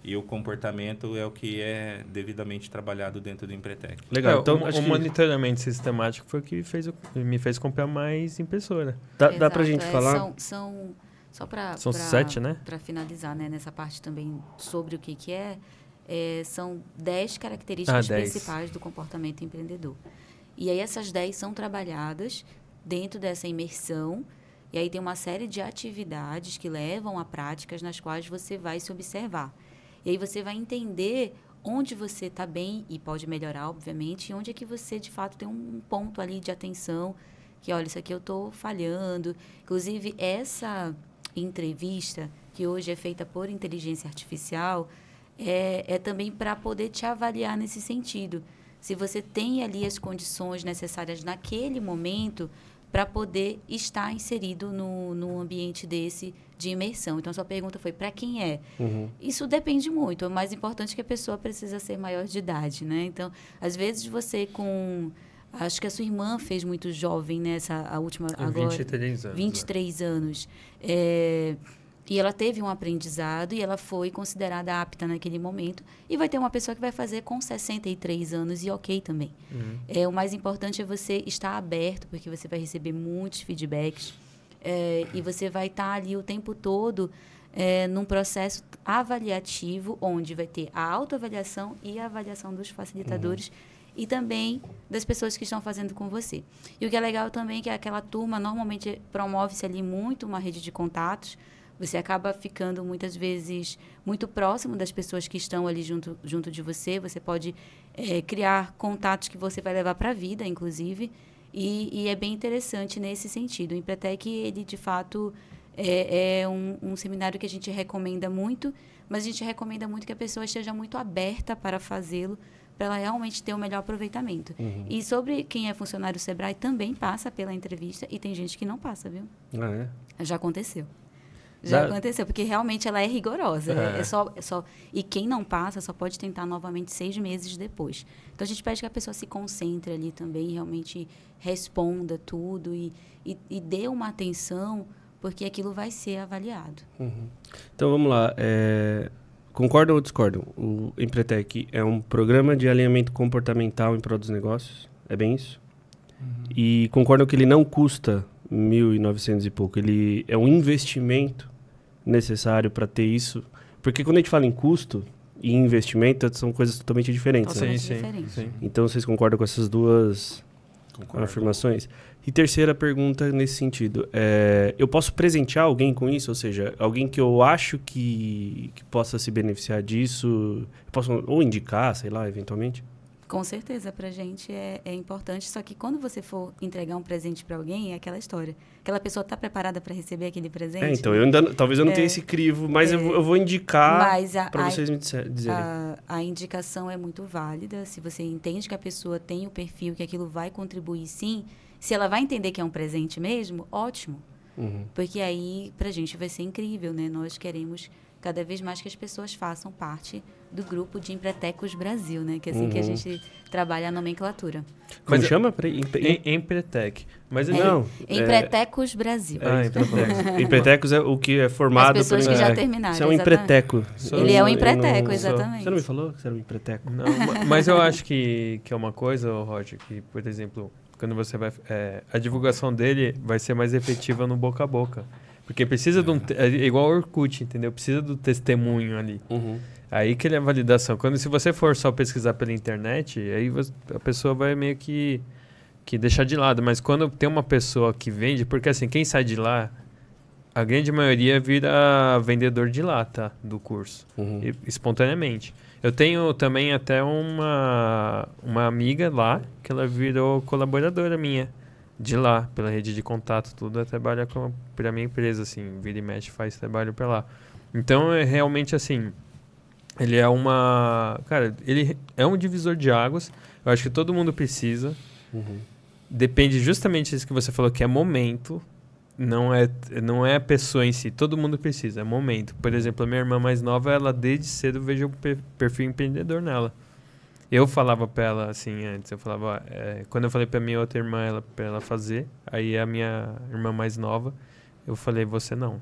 E o comportamento é o que é devidamente trabalhado dentro do Empretec. Legal. Então, o monitoramento sistemático foi o que me fez comprar mais impressora. Dá pra gente falar? São 7, né? Para finalizar, né, nessa parte também sobre o que é, são 10 características principais do comportamento empreendedor. E aí essas 10 são trabalhadas dentro dessa imersão. E aí tem uma série de atividades que levam a práticas nas quais você vai se observar. E aí você vai entender onde você está bem e pode melhorar, obviamente, e onde é que você, de fato, tem um ponto ali de atenção, que, olha, isso aqui eu estou falhando. Inclusive, essa entrevista, que hoje é feita por inteligência artificial, é também para poder te avaliar nesse sentido. Se você tem ali as condições necessárias naquele momento para poder estar inserido no ambiente desse de imersão. Então, sua pergunta foi, para quem é? Isso depende muito. O mais importante é que a pessoa precisa ser maior de idade, né? Então, às vezes, você com... Acho que a sua irmã fez muito jovem, né? A última... agora, 23 anos. 23 anos. E ela teve um aprendizado e ela foi considerada apta naquele momento. E vai ter uma pessoa que vai fazer com 63 anos e ok também. O mais importante é você estar aberto, porque você vai receber muitos feedbacks. E você vai estar ali o tempo todo num processo avaliativo, onde vai ter a autoavaliação e a avaliação dos facilitadores e também das pessoas que estão fazendo com você. E o que é legal também é que aquela turma, normalmente, promove-se ali muito uma rede de contatos. Você acaba ficando, muitas vezes, muito próximo das pessoas que estão ali junto de você. Você pode criar contatos que você vai levar para a vida, inclusive. E é bem interessante nesse sentido. O Empretec, ele, de fato, é um seminário que a gente recomenda muito, mas a gente recomenda muito que a pessoa esteja muito aberta para fazê-lo, para ela realmente ter o melhor aproveitamento. E sobre quem é funcionário Sebrae, também passa pela entrevista, e tem gente que não passa, viu? Já aconteceu. Já aconteceu, porque realmente ela é rigorosa. E quem não passa só pode tentar novamente 6 meses depois. Então, a gente pede que a pessoa se concentre ali também, realmente responda tudo e dê uma atenção, porque aquilo vai ser avaliado. Então, vamos lá. Concordam ou discordam? O Empretec é um programa de alinhamento comportamental em prol dos negócios? É bem isso? E concordam que ele não custa 1.900 e pouco? Ele é um investimento necessário para ter isso? Porque quando a gente fala em custo e investimento, são coisas totalmente diferentes. Sim. Então, vocês concordam com essas duas afirmações? E terceira pergunta nesse sentido. Eu posso presentear alguém com isso? Ou seja, alguém que eu acho que possa se beneficiar disso, eu posso ou indicar, sei lá, eventualmente? Com certeza, para a gente é importante. Só que quando você for entregar um presente para alguém, é aquela história. Aquela pessoa está preparada para receber aquele presente? Então, talvez eu não tenha esse crivo, mas eu vou indicar para vocês me dizerem. A indicação é muito válida. Se você entende que a pessoa tem o perfil, que aquilo vai contribuir sim, se ela vai entender que é um presente mesmo, ótimo. Porque aí, para a gente, vai ser incrível, né? Nós queremos cada vez mais que as pessoas façam parte do grupo de Empretecos Brasil, né? Que é assim que a gente trabalha a nomenclatura. Como chama? Empretec. Mas não. Empretecos Brasil. Empretecos. Empretecos é o que é formado... As pessoas que já terminaram. Você é um empreteco. Ele é um empreteco, exatamente. Você não me falou que você era um empreteco? Não, mas eu acho que é uma coisa, Roger, que, por exemplo, quando você vai... a divulgação dele vai ser mais efetiva no boca a boca. Porque precisa de um... É igual o Orkut, entendeu? Precisa do testemunho ali. Aí que ele é a validação. Se você for só pesquisar pela internet, aí a pessoa vai meio que deixar de lado. Mas quando tem uma pessoa que vende... Porque assim, quem sai de lá, a grande maioria vira vendedor de lá, tá? Do curso. Espontaneamente. Eu tenho também até uma amiga lá, que ela virou colaboradora minha. De lá, pela rede de contato, tudo. Ela trabalha pra minha empresa, assim. Vira e mexe, faz trabalho pra lá. Então, é realmente assim... Ele é Cara, ele é um divisor de águas. Eu acho que todo mundo precisa. Depende justamente disso que você falou, que é momento. Não é a pessoa em si. Todo mundo precisa, é momento. Por exemplo, a minha irmã mais nova, ela desde cedo eu vejo o perfil empreendedor nela. Eu falava pra ela assim antes. Eu falava... quando eu falei pra minha outra irmã pra ela fazer, aí a minha irmã mais nova, eu falei, você não.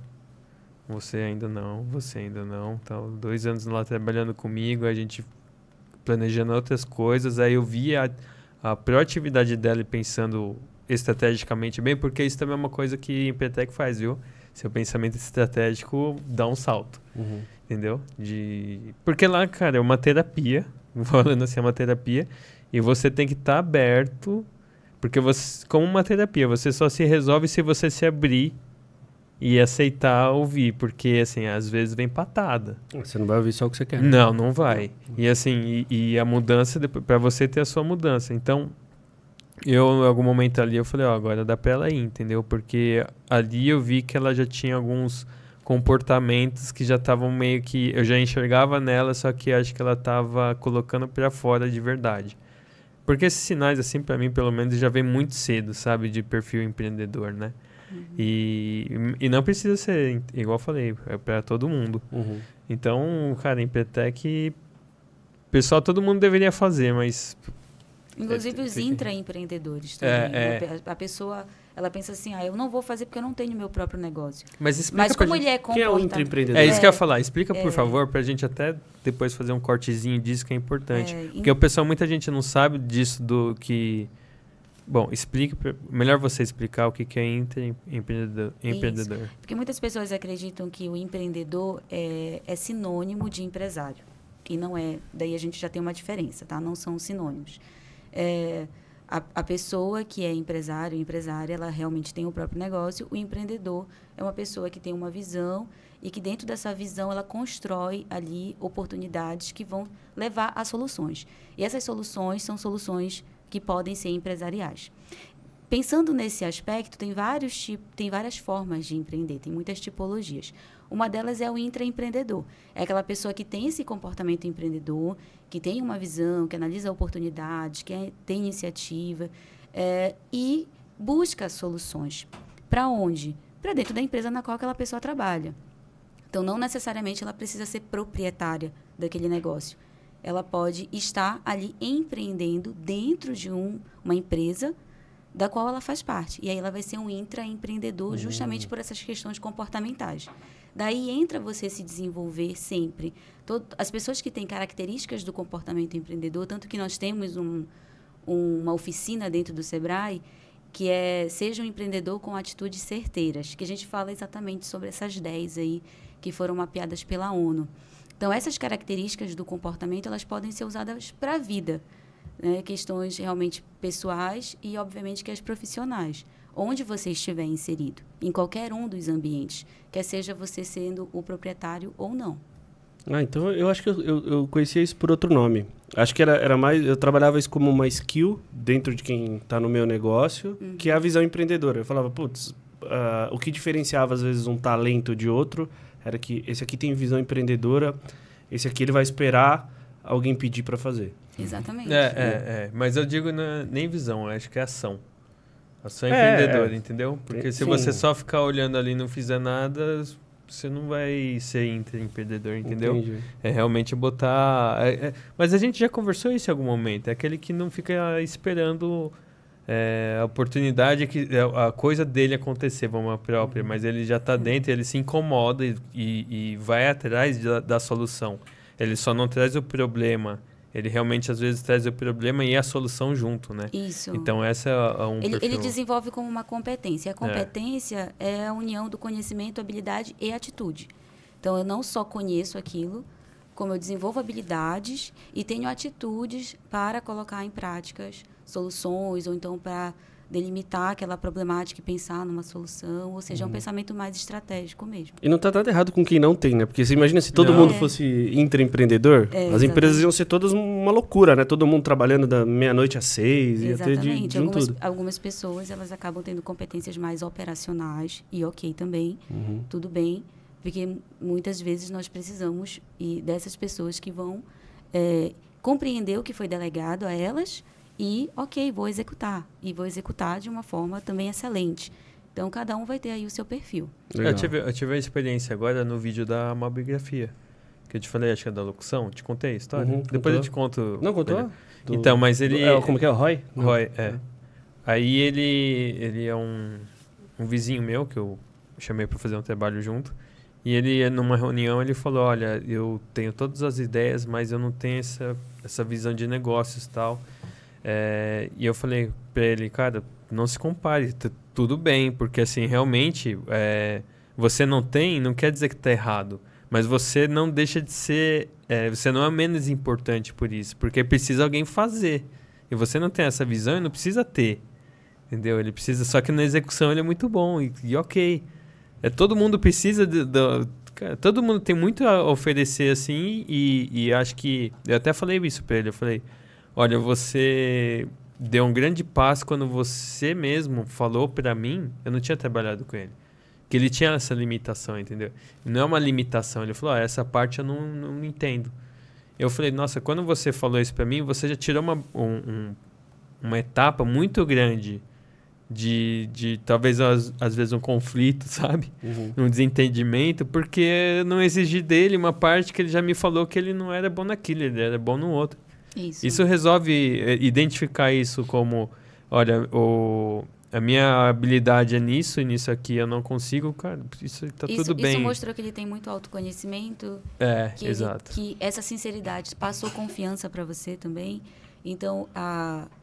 Você ainda não, você ainda não. Então, 2 anos lá trabalhando comigo, a gente planejando outras coisas. Aí eu vi a proatividade dela e pensando estrategicamente bem, porque isso também é uma coisa que a Empretec faz, viu? Seu pensamento estratégico dá um salto, entendeu? Porque lá, cara, é uma terapia, falando assim, é uma terapia, e você tem que estar aberto, porque como uma terapia, você só se resolve se você se abrir e aceitar ouvir, porque, assim, às vezes vem patada. Você não vai ouvir só o que você quer. Não vai. E, assim, a mudança, para você ter a sua mudança. Então, eu, em algum momento ali, eu falei, agora dá pra ela ir, entendeu? Porque ali eu vi que ela já tinha alguns comportamentos que já estavam meio que... Eu já enxergava nela, só que acho que ela tava colocando pra fora de verdade. Porque esses sinais, assim, pra mim, pelo menos, já vem muito cedo, sabe? De perfil empreendedor, né? E não precisa ser, igual eu falei, é para todo mundo. Então, cara, Empretec, pessoal, todo mundo deveria fazer, mas... Inclusive os intraempreendedores também. A pessoa, ela pensa assim, eu não vou fazer porque eu não tenho meu próprio negócio. Mas como ele é comportamental... Quem é o intraempreendedor? É isso que eu ia falar. Explica, por favor, pra gente até depois fazer um cortezinho disso que é importante. Porque o pessoal, muita gente não sabe disso do que... Bom, explique, melhor você explicar o que é empreendedor. Isso. Porque muitas pessoas acreditam que o empreendedor é sinônimo de empresário. E não é. Daí a gente já tem uma diferença, tá? Não são sinônimos. A pessoa que é empresário, empresária, ela realmente tem o próprio negócio. O empreendedor é uma pessoa que tem uma visão e que dentro dessa visão ela constrói ali oportunidades que vão levar a soluções. E essas soluções são soluções que podem ser empresariais. Pensando nesse aspecto, tem várias formas de empreender, tem muitas tipologias. Uma delas é o intraempreendedor. É aquela pessoa que tem esse comportamento empreendedor, que tem uma visão, que analisa oportunidades, que tem iniciativa e busca soluções. Para onde? Para dentro da empresa na qual aquela pessoa trabalha. Então, não necessariamente ela precisa ser proprietária daquele negócio. Ela pode estar ali empreendendo dentro de uma empresa da qual ela faz parte. E aí ela vai ser um intraempreendedor justamente por essas questões comportamentais. Daí entra você se desenvolver sempre. As pessoas que têm características do comportamento empreendedor, tanto que nós temos uma oficina dentro do Sebrae, que Seja um Empreendedor com Atitudes Certeiras, que a gente fala exatamente sobre essas 10 aí que foram mapeadas pela ONU. Então, essas características do comportamento, elas podem ser usadas para a vida, né? Questões realmente pessoais e, obviamente, que as profissionais. Onde você estiver inserido, em qualquer um dos ambientes, quer seja você sendo o proprietário ou não. Então eu acho que eu conhecia isso por outro nome. Acho que era mais... Eu trabalhava isso como uma skill dentro de quem está no meu negócio, que é a visão empreendedora. Eu falava, o que diferenciava, às vezes, um talento de outro era que esse aqui tem visão empreendedora, esse aqui ele vai esperar alguém pedir para fazer. Exatamente. Mas eu digo nem visão, eu acho que é ação. Ação empreendedora, entendeu? Porque se você só ficar olhando ali e não fizer nada, você não vai ser empreendedor, entendeu? Entendi. É realmente botar... Mas a gente já conversou isso em algum momento. É aquele que não fica esperando a oportunidade, a coisa dele acontecer, uma própria, mas ele já está dentro, ele se incomoda e vai atrás da solução. Ele só não traz o problema Ele realmente, às vezes, traz o problema e a solução junto, né? Isso. Então, essa é um Ele perfil... desenvolve como uma competência. A competência é a união do conhecimento, habilidade e atitude. Então, eu não só conheço aquilo, como eu desenvolvo habilidades e tenho atitudes para colocar em práticas soluções, ou então para delimitar aquela problemática e pensar numa solução, ou seja, é um pensamento mais estratégico mesmo. E não tá nada errado com quem não tem, né? Porque você imagina se todo mundo fosse intraempreendedor, as empresas iam ser todas uma loucura, né? Todo mundo trabalhando da meia-noite às 6, ia ter de tudo. Algumas pessoas, elas acabam tendo competências mais operacionais, e ok também, tudo bem, porque muitas vezes nós precisamos dessas pessoas que vão compreender o que foi delegado a elas e, ok, vou executar. E vou executar de uma forma também excelente. Então, cada um vai ter aí o seu perfil. Eu tive a experiência agora no vídeo da mobigrafia. Que eu te falei, acho que é da locução. Te contei a história? Depois eu te conto. Não contou? Então, mas ele... como que é? O Roy? Roy, Aí ele é um vizinho meu, que eu chamei para fazer um trabalho junto. E ele, numa reunião, ele falou, olha, eu tenho todas as ideias, mas eu não tenho essa visão de negócios e tal. E eu falei para ele, cara, não se compare, tudo bem, porque assim, realmente, você não quer dizer que está errado, mas você não deixa de ser, você não é menos importante por isso, porque precisa alguém fazer, e você não tem essa visão e não precisa ter, entendeu? Ele precisa, só que na execução ele é muito bom, e ok, todo mundo precisa cara, todo mundo tem muito a oferecer assim, e acho que, eu até falei isso para ele, eu falei, olha, você deu um grande passo quando você mesmo falou para mim, eu não tinha trabalhado com ele, que ele tinha essa limitação, entendeu? Não é uma limitação, ele falou, essa parte eu não entendo. Eu falei, nossa, quando você falou isso para mim, você já tirou uma etapa muito grande de talvez às vezes um conflito, sabe? Um desentendimento, porque eu não exigi dele uma parte que ele já me falou que ele não era bom naquilo, ele era bom no outro. Isso resolve identificar isso como, olha, a minha habilidade é nisso e nisso aqui eu não consigo, cara, isso tá tudo bem. Isso mostrou que ele tem muito autoconhecimento. Exato. Que essa sinceridade passou confiança para você também. Então,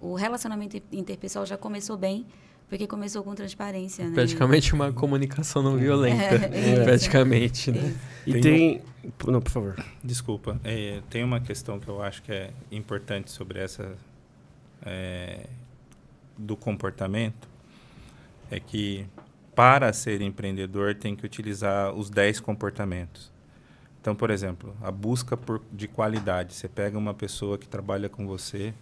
o relacionamento interpessoal já começou bem, porque começou com transparência, né? Praticamente uma comunicação não violenta. Praticamente, né? E tem... Não, por favor. Desculpa. Tem uma questão que eu acho que é importante sobre essa... do comportamento. É que, para ser empreendedor, tem que utilizar os 10 comportamentos. Então, por exemplo, a busca de qualidade. Você pega uma pessoa que trabalha com você,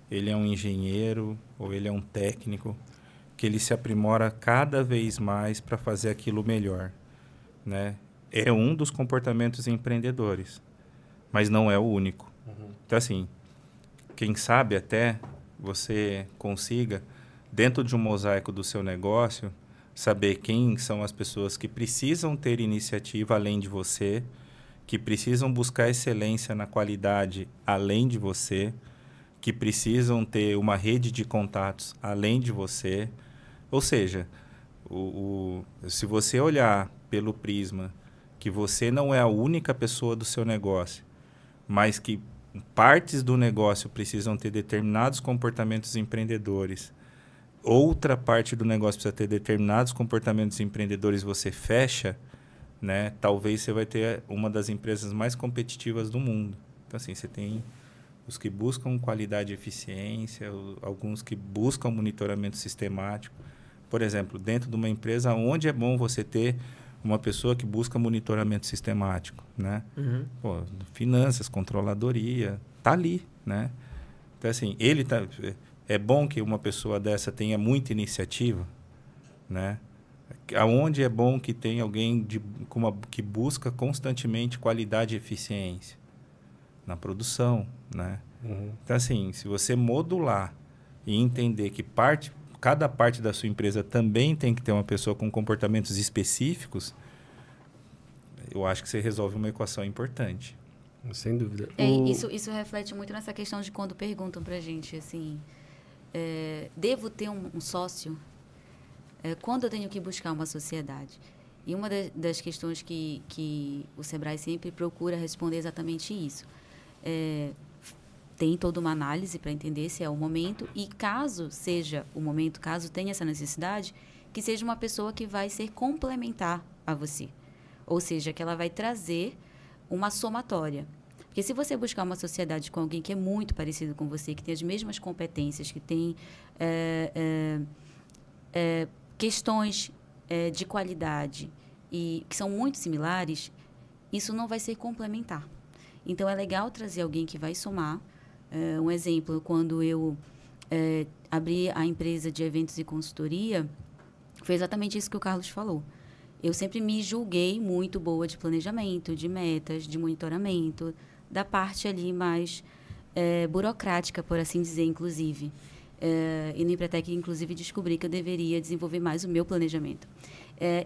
ele é um engenheiro ou ele é um técnico, que ele se aprimora cada vez mais para fazer aquilo melhor, né? É um dos comportamentos empreendedores, mas não é o único. Então, assim, quem sabe até você consiga, dentro de um mosaico do seu negócio, saber quem são as pessoas que precisam ter iniciativa além de você, que precisam buscar excelência na qualidade além de você, que precisam ter uma rede de contatos além de você. Ou seja, se você olhar pelo prisma que você não é a única pessoa do seu negócio, mas que partes do negócio precisam ter determinados comportamentos empreendedores, outra parte do negócio precisa ter determinados comportamentos empreendedores, você fecha, né? Talvez você vai ter uma das empresas mais competitivas do mundo. Então, assim, você tem os que buscam qualidade e eficiência, alguns que buscam monitoramento sistemático. Por exemplo, dentro de uma empresa, onde é bom você ter uma pessoa que busca monitoramento sistemático, né? Pô, finanças, controladoria, tá ali, né? Então, assim, é bom que uma pessoa dessa tenha muita iniciativa, né? Aonde é bom que tenha alguém que busca constantemente qualidade e eficiência na produção, né? Então, assim, se você modular e entender que cada parte da sua empresa também tem que ter uma pessoa com comportamentos específicos, eu acho que você resolve uma equação importante. Sem dúvida. Isso reflete muito nessa questão de quando perguntam pra gente, assim, devo ter um sócio? Quando eu tenho que buscar uma sociedade? E uma das questões que o Sebrae sempre procura responder é exatamente isso. tem toda uma análise para entender se é o momento e caso seja o momento, caso tenha essa necessidade, que seja uma pessoa que vai ser complementar a você. Ou seja, que ela vai trazer uma somatória. Porque se você buscar uma sociedade com alguém que é muito parecido com você, que tem as mesmas competências, que tem questões de qualidade e que são muito similares, isso não vai ser complementar. Então, é legal trazer alguém que vai somar. Um exemplo, quando eu abri a empresa de eventos e consultoria, foi exatamente isso que o Carlos falou. Eu sempre me julguei muito boa de planejamento, de metas, de monitoramento, da parte ali mais burocrática, por assim dizer, inclusive. E no Empretec, inclusive, descobri que eu deveria desenvolver mais o meu planejamento.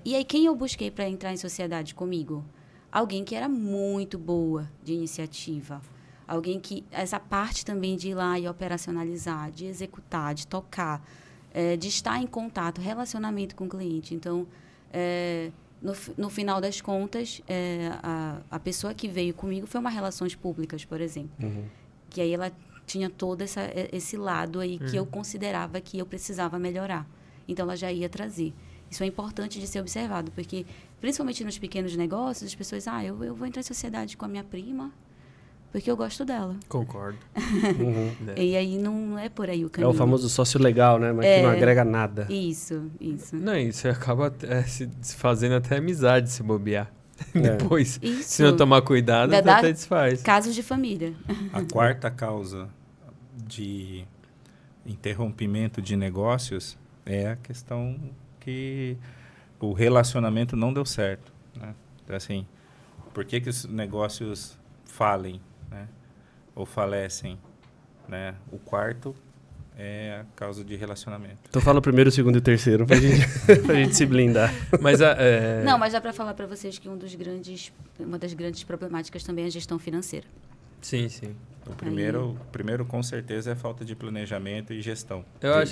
E aí, quem eu busquei para entrar em sociedade comigo? Alguém que era muito boa de iniciativa. Alguém que... Essa parte também de ir lá e operacionalizar, de executar, de tocar, de estar em contato, relacionamento com o cliente. Então, no final das contas, a pessoa que veio comigo foi uma relações públicas, por exemplo. Uhum. Que aí ela tinha todo esse lado aí que eu considerava que eu precisava melhorar. Então, ela já ia trazer. Isso é importante de ser observado, porque, principalmente nos pequenos negócios, as pessoas, eu vou entrar em sociedade com a minha prima, porque eu gosto dela. Concordo. Uhum. E aí não é por aí o É caminho. o famoso sócio legal, né? Mas que não agrega nada. Isso. Não, e você acaba se fazendo até amizade se bobear. Depois, Isso. se não tomar cuidado, até desfaz. Casos de família. A quarta causa de interrompimento de negócios é a questão que o relacionamento não deu certo, né? Então, assim, por que os negócios falem, né? Ou falecem, né? O quarto é a causa de relacionamento. Então fala o primeiro, o segundo e o terceiro pra gente se blindar. Mas Não, mas dá para falar para vocês que uma das grandes problemáticas também é a gestão financeira. Sim, sim. O primeiro com certeza é a falta de planejamento e gestão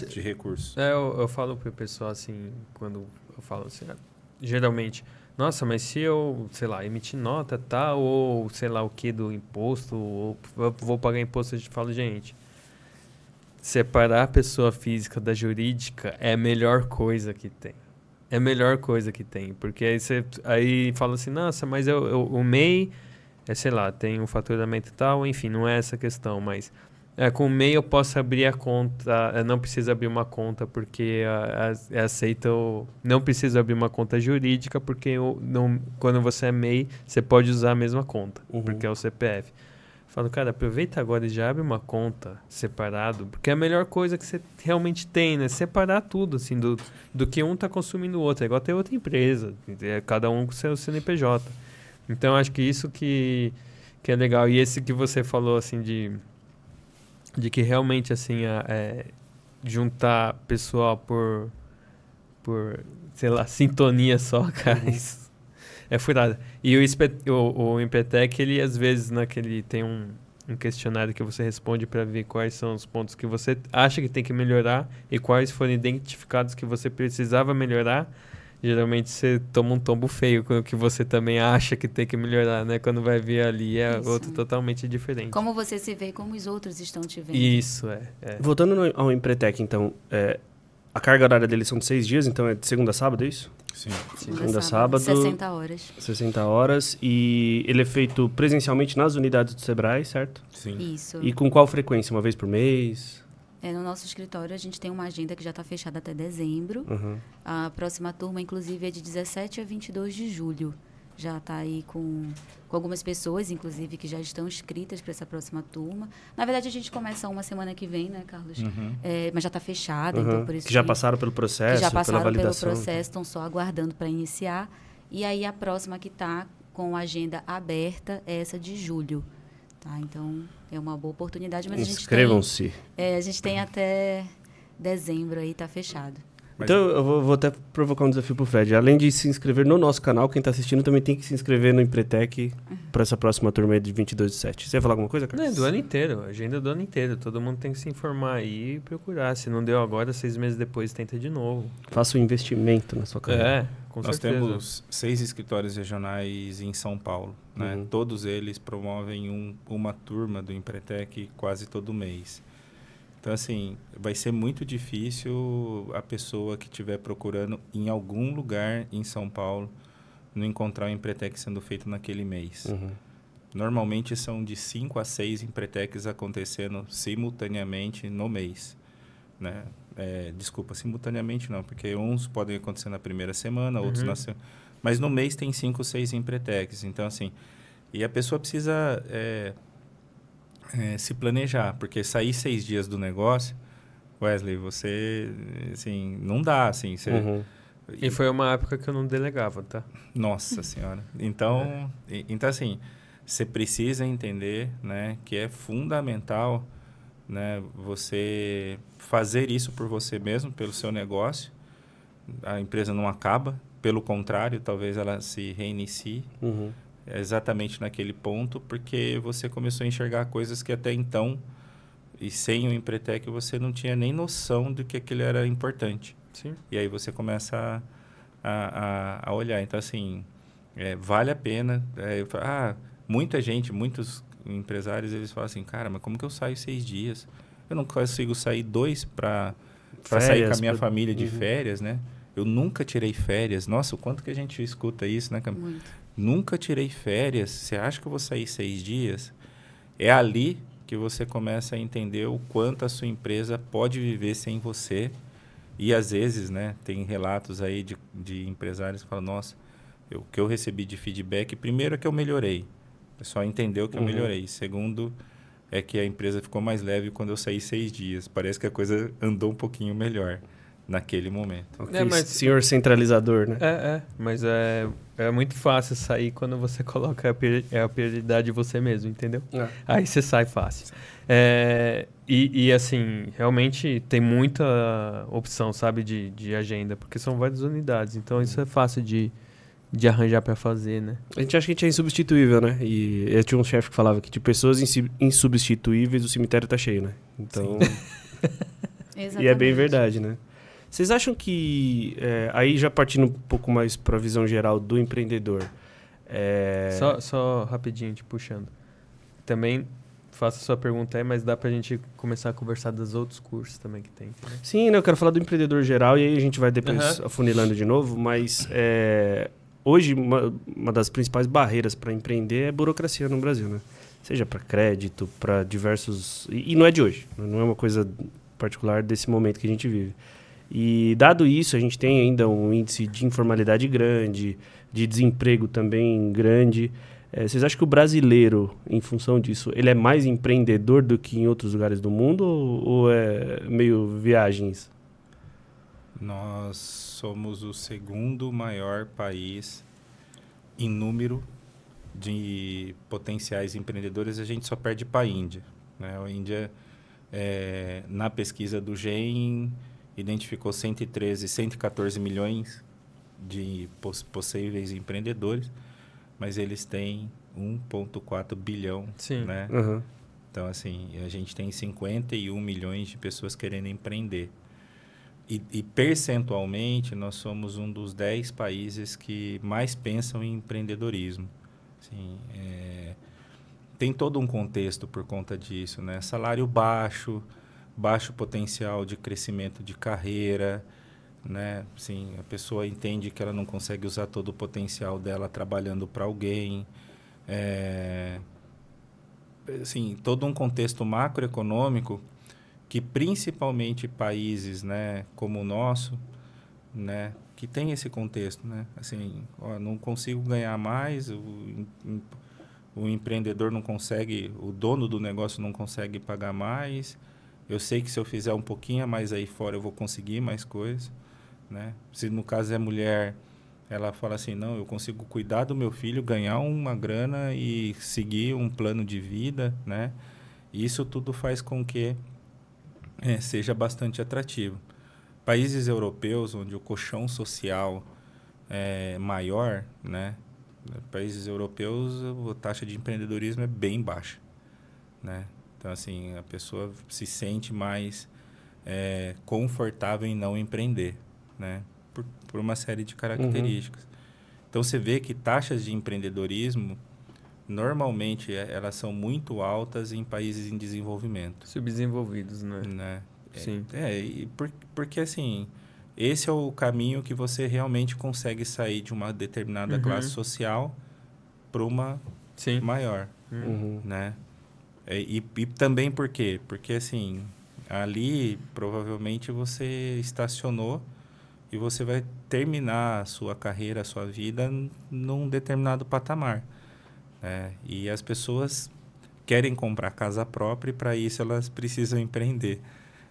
de recursos. Eu falo pro pessoal assim, quando eu falo assim, geralmente, nossa, mas se eu, sei lá, emitir nota tal, ou sei lá o que do imposto, ou vou pagar imposto, a gente fala, gente, separar a pessoa física da jurídica é a melhor coisa que tem. É a melhor coisa que tem, porque aí você fala assim, nossa, mas o MEI... sei lá, tem um faturamento e tal, enfim, não é essa questão, mas com o MEI eu posso abrir a conta, não preciso abrir uma conta porque aceita, não preciso abrir uma conta jurídica porque quando você é MEI, você pode usar a mesma conta, porque é o CPF. Eu falo, cara, aproveita agora e já abre uma conta separado, porque é a melhor coisa que você realmente tem, né? Separar tudo, assim, do que um está consumindo o outro. É igual ter outra empresa, cada um com o seu CNPJ. Então, acho que isso que é legal. E esse que você falou, assim, de que realmente, assim, juntar pessoal por, sei lá, sintonia só, cara, isso é furada. E o Empretec, ele, às vezes, ele tem um questionário que você responde para ver quais são os pontos que você acha que tem que melhorar e quais foram identificados que você precisava melhorar. Geralmente você toma um tombo feio com o que você também acha que tem que melhorar, né? Quando vai ver ali é outro totalmente diferente. Como você se vê, como os outros estão te vendo. Isso, Voltando ao Empretec, então, a carga horária deles são de 6 dias, então é de segunda a sábado, é isso? Sim. Segunda a sábado. 60 horas. 60 horas. E ele é feito presencialmente nas unidades do Sebrae, certo? Sim. Isso. E com qual frequência? Uma vez por mês? No nosso escritório, a gente tem uma agenda que já está fechada até dezembro. A próxima turma, inclusive, é de 17 a 22 de julho. Já está aí com algumas pessoas, inclusive, que já estão inscritas para essa próxima turma. Na verdade, a gente começa uma semana que vem, né, Carlos? Mas já está fechada, então por isso que já passaram pelo processo, que já passaram pela validação. pelo processo, estão só aguardando para iniciar. E aí, a próxima que está com a agenda aberta é essa de julho. Tá? Então, é uma boa oportunidade, mas Inscrevam-se. a gente tem até dezembro aí, tá fechado. Mas- Então, eu vou até provocar um desafio pro Fred. Além de se inscrever no nosso canal, quem tá assistindo também tem que se inscrever no Empretec para essa próxima turma aí de 22/7. Você ia falar alguma coisa, cara? Não, é do ano inteiro, agenda do ano inteiro. Todo mundo tem que se informar aí e procurar. Se não deu agora, 6 meses depois, tenta de novo. Faça um investimento na sua carreira. É, com Nós certeza. temos 6 escritórios regionais em São Paulo, né? Uhum. Todos eles promovem uma turma do Empretec quase todo mês. Então, assim, vai ser muito difícil a pessoa que estiver procurando em algum lugar em São Paulo não encontrar o Empretec sendo feito naquele mês. Uhum. Normalmente são de 5 a 6 Empretecs acontecendo simultaneamente no mês, né? Desculpa, simultaneamente não, porque uns podem acontecer na primeira semana, outros Uhum. na segunda. Mas no mês tem 5, 6 Empretecs. Então, assim, e a pessoa precisa se planejar, porque sair 6 dias do negócio, Wesley, você, assim, não dá, assim. Você, Uhum. E foi uma época que eu não delegava, tá? Nossa Senhora. Então, então assim, você precisa entender, né, que é fundamental, né, você fazer isso por você mesmo, pelo seu negócio. A empresa não acaba, pelo contrário, talvez ela se reinicie Uhum. exatamente naquele ponto, porque você começou a enxergar coisas que até então, e sem o Empretec, você não tinha nem noção de que aquilo era importante. Sim. E aí você começa a olhar. Então, assim, vale a pena. Muita gente, muitos empresários, eles falam assim, cara, mas como que eu saio 6 dias? Eu não consigo sair 2 para sair com a minha família de férias, né? Eu nunca tirei férias. Nossa, o quanto que a gente escuta isso, né, Camila? Muito. Nunca tirei férias. Você acha que eu vou sair 6 dias? É ali que você começa a entender o quanto a sua empresa pode viver sem você. E, às vezes, né, tem relatos aí de empresários que falam, nossa, o que eu recebi de feedback, primeiro é que eu melhorei. O pessoal entendeu que eu melhorei. Segundo, é que a empresa ficou mais leve quando eu saí 6 dias. Parece que a coisa andou um pouquinho melhor naquele momento. Ok, mas- senhor centralizador, né? Mas é muito fácil sair quando você coloca a prioridade de você mesmo, entendeu? Aí você sai fácil. E assim, realmente tem muita opção, sabe, de agenda, porque são várias unidades, então isso é fácil de arranjar para fazer, né? A gente acha que a gente é insubstituível, né? E eu tinha um chefe que falava que de pessoas insubstituíveis o cemitério tá cheio, né? Então, Exatamente. e é bem verdade, né? Vocês acham que, aí já partindo um pouco mais para a visão geral do empreendedor, Só rapidinho, te puxando. Também faça sua pergunta aí, mas dá pra gente começar a conversar dos outros cursos também que tem. Né? Sim, né, eu quero falar do empreendedor geral e aí a gente vai depois afunilando de novo, mas hoje uma das principais barreiras para empreender é a burocracia no Brasil, né? Seja para crédito, para diversos... E não é de hoje, não é uma coisa particular desse momento que a gente vive. E dado isso, a gente tem ainda um índice de informalidade grande, de desemprego também grande. Vocês acham que o brasileiro, em função disso, ele é mais empreendedor do que em outros lugares do mundo ou é meio viagens? Nós somos o segundo maior país em número de potenciais empreendedores. A gente só perde para a Índia, né? A Índia, na pesquisa do GEM, identificou 114 milhões de possíveis empreendedores, mas eles têm 1,4 bilhão, Sim. né? Uhum. Então, assim, a gente tem 51 milhões de pessoas querendo empreender. E percentualmente, nós somos um dos 10 países que mais pensam em empreendedorismo. Assim, tem todo um contexto por conta disso, né? Salário baixo potencial de crescimento de carreira, né? Assim, a pessoa entende que ela não consegue usar todo o potencial dela trabalhando para alguém. Assim, todo um contexto macroeconômico que principalmente países, né, como o nosso, né, que tem esse contexto, né? Assim, não consigo ganhar mais, o empreendedor não consegue, o dono do negócio não consegue pagar mais. Eu sei que se eu fizer um pouquinho a mais aí fora, eu vou conseguir mais coisas, né? Se no caso é mulher, ela fala assim, não, eu consigo cuidar do meu filho, ganhar uma grana e seguir um plano de vida, né? E isso tudo faz com que seja bastante atrativo. Países europeus, onde o colchão social é maior, né? Países europeus, a taxa de empreendedorismo é bem baixa, né? Então, assim, a pessoa se sente mais confortável em não empreender, né? Por uma série de características. Então, você vê que taxas de empreendedorismo, normalmente, elas são muito altas em países em desenvolvimento. Subdesenvolvidos, né? Sim. Porque, assim, esse é o caminho que você realmente consegue sair de uma determinada classe social para uma maior, né? E também por quê? Porque, assim, ali, provavelmente, você estacionou e você vai terminar a sua carreira, a sua vida num determinado patamar, né? E as pessoas querem comprar casa própria e, para isso, elas precisam empreender.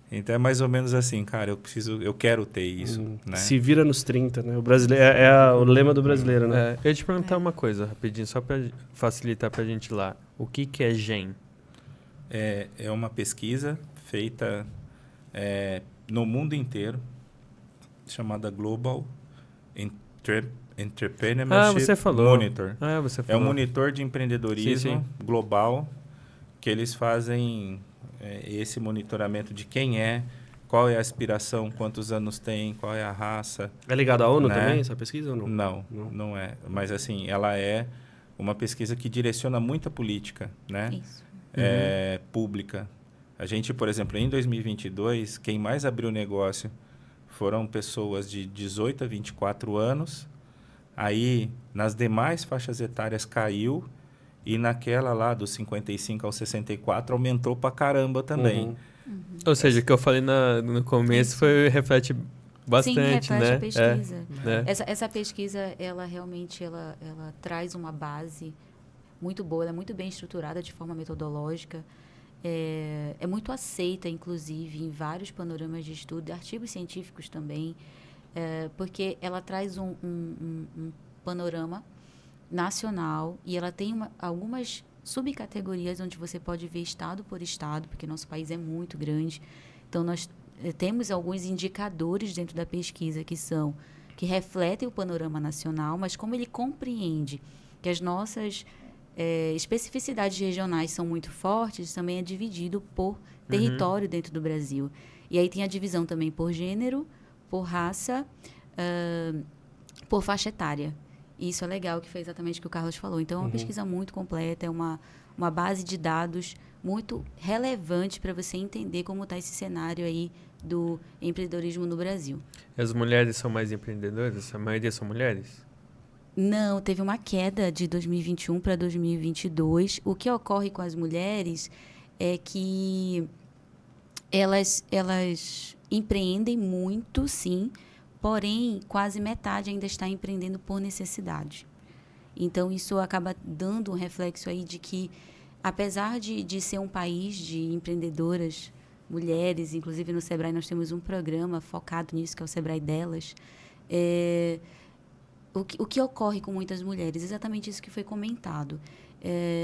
Então, é mais ou menos assim, cara, eu quero ter isso, né? Se vira nos 30, né? O brasileiro, o lema do brasileiro, né? Eu ia te perguntar uma coisa, rapidinho, só para facilitar para a gente lá. O que é GEM? É uma pesquisa feita no mundo inteiro, chamada Global Entrepreneurship Monitor. Você falou. É um monitor de empreendedorismo global, que eles fazem esse monitoramento de quem qual é a aspiração, quantos anos tem, qual é a raça. É ligado à ONU também, essa pesquisa ou não? Não é. Mas, assim, ela é uma pesquisa que direciona muita política, né? Isso. Pública. A gente, por exemplo, em 2022, quem mais abriu negócio foram pessoas de 18 a 24 anos. Aí, nas demais faixas etárias, caiu. E naquela lá, dos 55 aos 64, aumentou pra caramba também. Ou seja, o que eu falei no começo reflete bastante, reflete né? A pesquisa. Essa pesquisa, ela realmente ela traz uma base muito boa, ela é muito bem estruturada de forma metodológica. É muito aceita, inclusive, em vários panoramas de estudo, artigos científicos também, porque ela traz um panorama nacional e ela tem algumas subcategorias onde você pode ver estado por estado, porque nosso país é muito grande. Então, nós temos alguns indicadores dentro da pesquisa que refletem o panorama nacional, mas como ele compreende que as nossas especificidades regionais são muito fortes, também é dividido por território dentro do Brasil. E aí tem a divisão também por gênero, por raça, por faixa etária. E isso é legal, que foi exatamente o que o Carlos falou. Então, é uma pesquisa muito completa, é uma base de dados muito relevante para você entender como está esse cenário aí do empreendedorismo no Brasil. As mulheres são mais empreendedoras? A maioria são mulheres? Não, teve uma queda de 2021 para 2022. O que ocorre com as mulheres é que elas empreendem muito, sim, porém, quase metade ainda está empreendendo por necessidade. Então, isso acaba dando um reflexo aí de que, apesar de ser um país de empreendedoras, mulheres, inclusive no Sebrae nós temos um programa focado nisso, que é o Sebrae Delas, o que ocorre com muitas mulheres? Exatamente isso que foi comentado.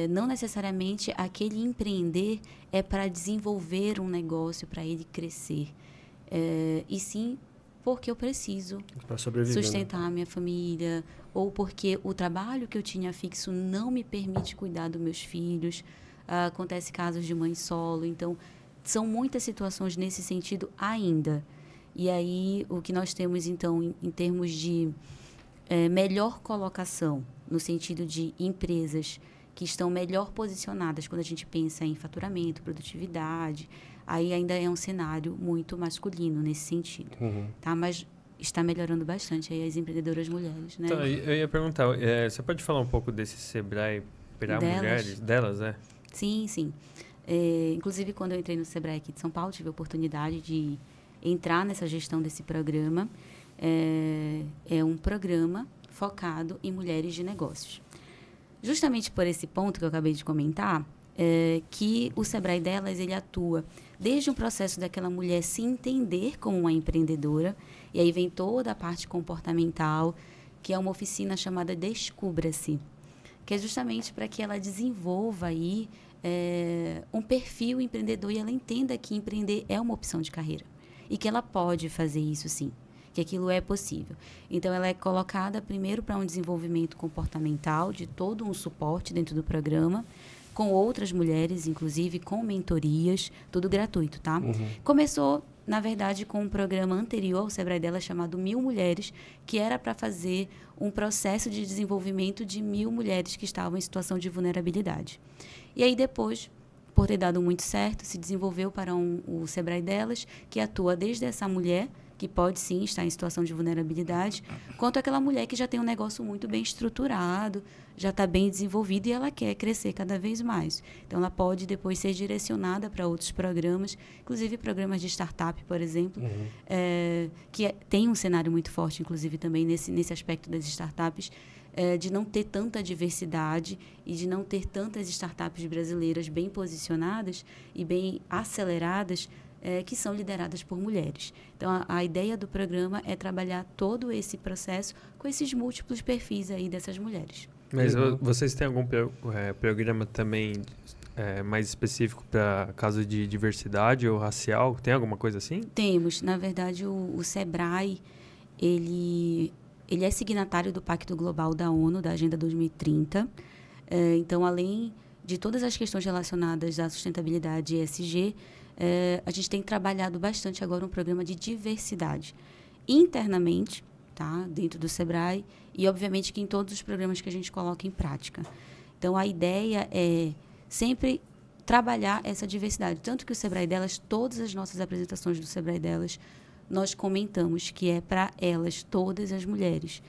Não necessariamente aquele empreender é para desenvolver um negócio, para ele crescer. E sim porque eu preciso sustentar a minha família, ou porque o trabalho que eu tinha fixo não me permite cuidar dos meus filhos. Acontece casos de mãe solo. Então, são muitas situações nesse sentido ainda. E aí, o que nós temos, então, em termos de melhor colocação, no sentido de empresas que estão melhor posicionadas quando a gente pensa em faturamento, produtividade, aí ainda é um cenário muito masculino nesse sentido, tá? Mas está melhorando bastante aí as empreendedoras mulheres, né? Então, eu ia perguntar, você pode falar um pouco desse Sebrae para mulheres? Delas, Sim. Inclusive, quando eu entrei no Sebrae aqui de São Paulo, tive a oportunidade de entrar nessa gestão desse programa. É um programa focado em mulheres de negócios. Justamente por esse ponto que eu acabei de comentar, que o Sebrae Delas, ele atua desde o processo daquela mulher se entender como uma empreendedora, e aí vem toda a parte comportamental, que é uma oficina chamada Descubra-se, que é justamente para que ela desenvolva aí um perfil empreendedor e ela entenda que empreender é uma opção de carreira. e que ela pode fazer isso sim, que aquilo é possível. Então, ela é colocada primeiro para um desenvolvimento comportamental, de todo um suporte dentro do programa, com outras mulheres, inclusive com mentorias, tudo gratuito, tá? Começou, na verdade, com um programa anterior ao Sebrae dela chamado 1000 Mulheres, que era para fazer um processo de desenvolvimento de 1000 mulheres que estavam em situação de vulnerabilidade. E aí depois, por ter dado muito certo, se desenvolveu para o Sebrae delas, que atua desde essa mulher, que pode sim estar em situação de vulnerabilidade, quanto aquela mulher que já tem um negócio muito bem estruturado, já está bem desenvolvido e ela quer crescer cada vez mais. Então, ela pode depois ser direcionada para outros programas, inclusive programas de startup, por exemplo, tem um cenário muito forte, inclusive, também nesse aspecto das startups, de não ter tanta diversidade e de não ter tantas startups brasileiras bem posicionadas e bem aceleradas, que são lideradas por mulheres. Então, a ideia do programa é trabalhar todo esse processo com esses múltiplos perfis aí dessas mulheres. Mas vocês têm algum programa também mais específico para caso de diversidade ou racial? Tem alguma coisa assim? Temos. Na verdade, o Sebrae, ele é signatário do Pacto Global da ONU, da Agenda 2030. Então, além de todas as questões relacionadas à sustentabilidade e ESG, a gente tem trabalhado bastante agora um programa de diversidade internamente, tá, dentro do Sebrae, e obviamente que em todos os programas que a gente coloca em prática. Então, a ideia é sempre trabalhar essa diversidade. Tanto que o Sebrae delas, todas as nossas apresentações do Sebrae delas, nós comentamos que é para elas, todas as mulheres,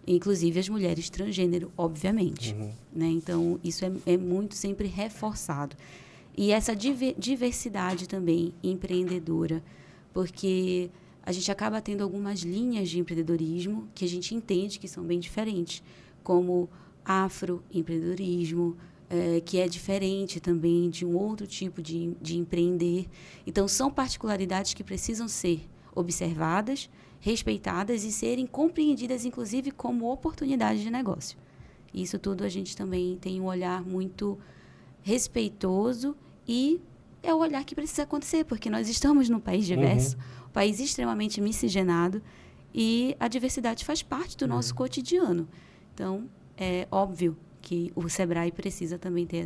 inclusive as mulheres transgênero, obviamente. Né? Então, isso é muito sempre reforçado. E essa diversidade também empreendedora, porque a gente acaba tendo algumas linhas de empreendedorismo que a gente entende que são bem diferentes, como afroempreendedorismo, que é diferente também de um outro tipo de empreender. Então, são particularidades que precisam ser observadas, respeitadas e serem compreendidas, inclusive, como oportunidade de negócio. Isso tudo a gente também tem um olhar muito respeitoso e é o olhar que precisa acontecer, porque nós estamos num país diverso, um país extremamente miscigenado e a diversidade faz parte do nosso cotidiano. Então, é óbvio que o Sebrae precisa também ter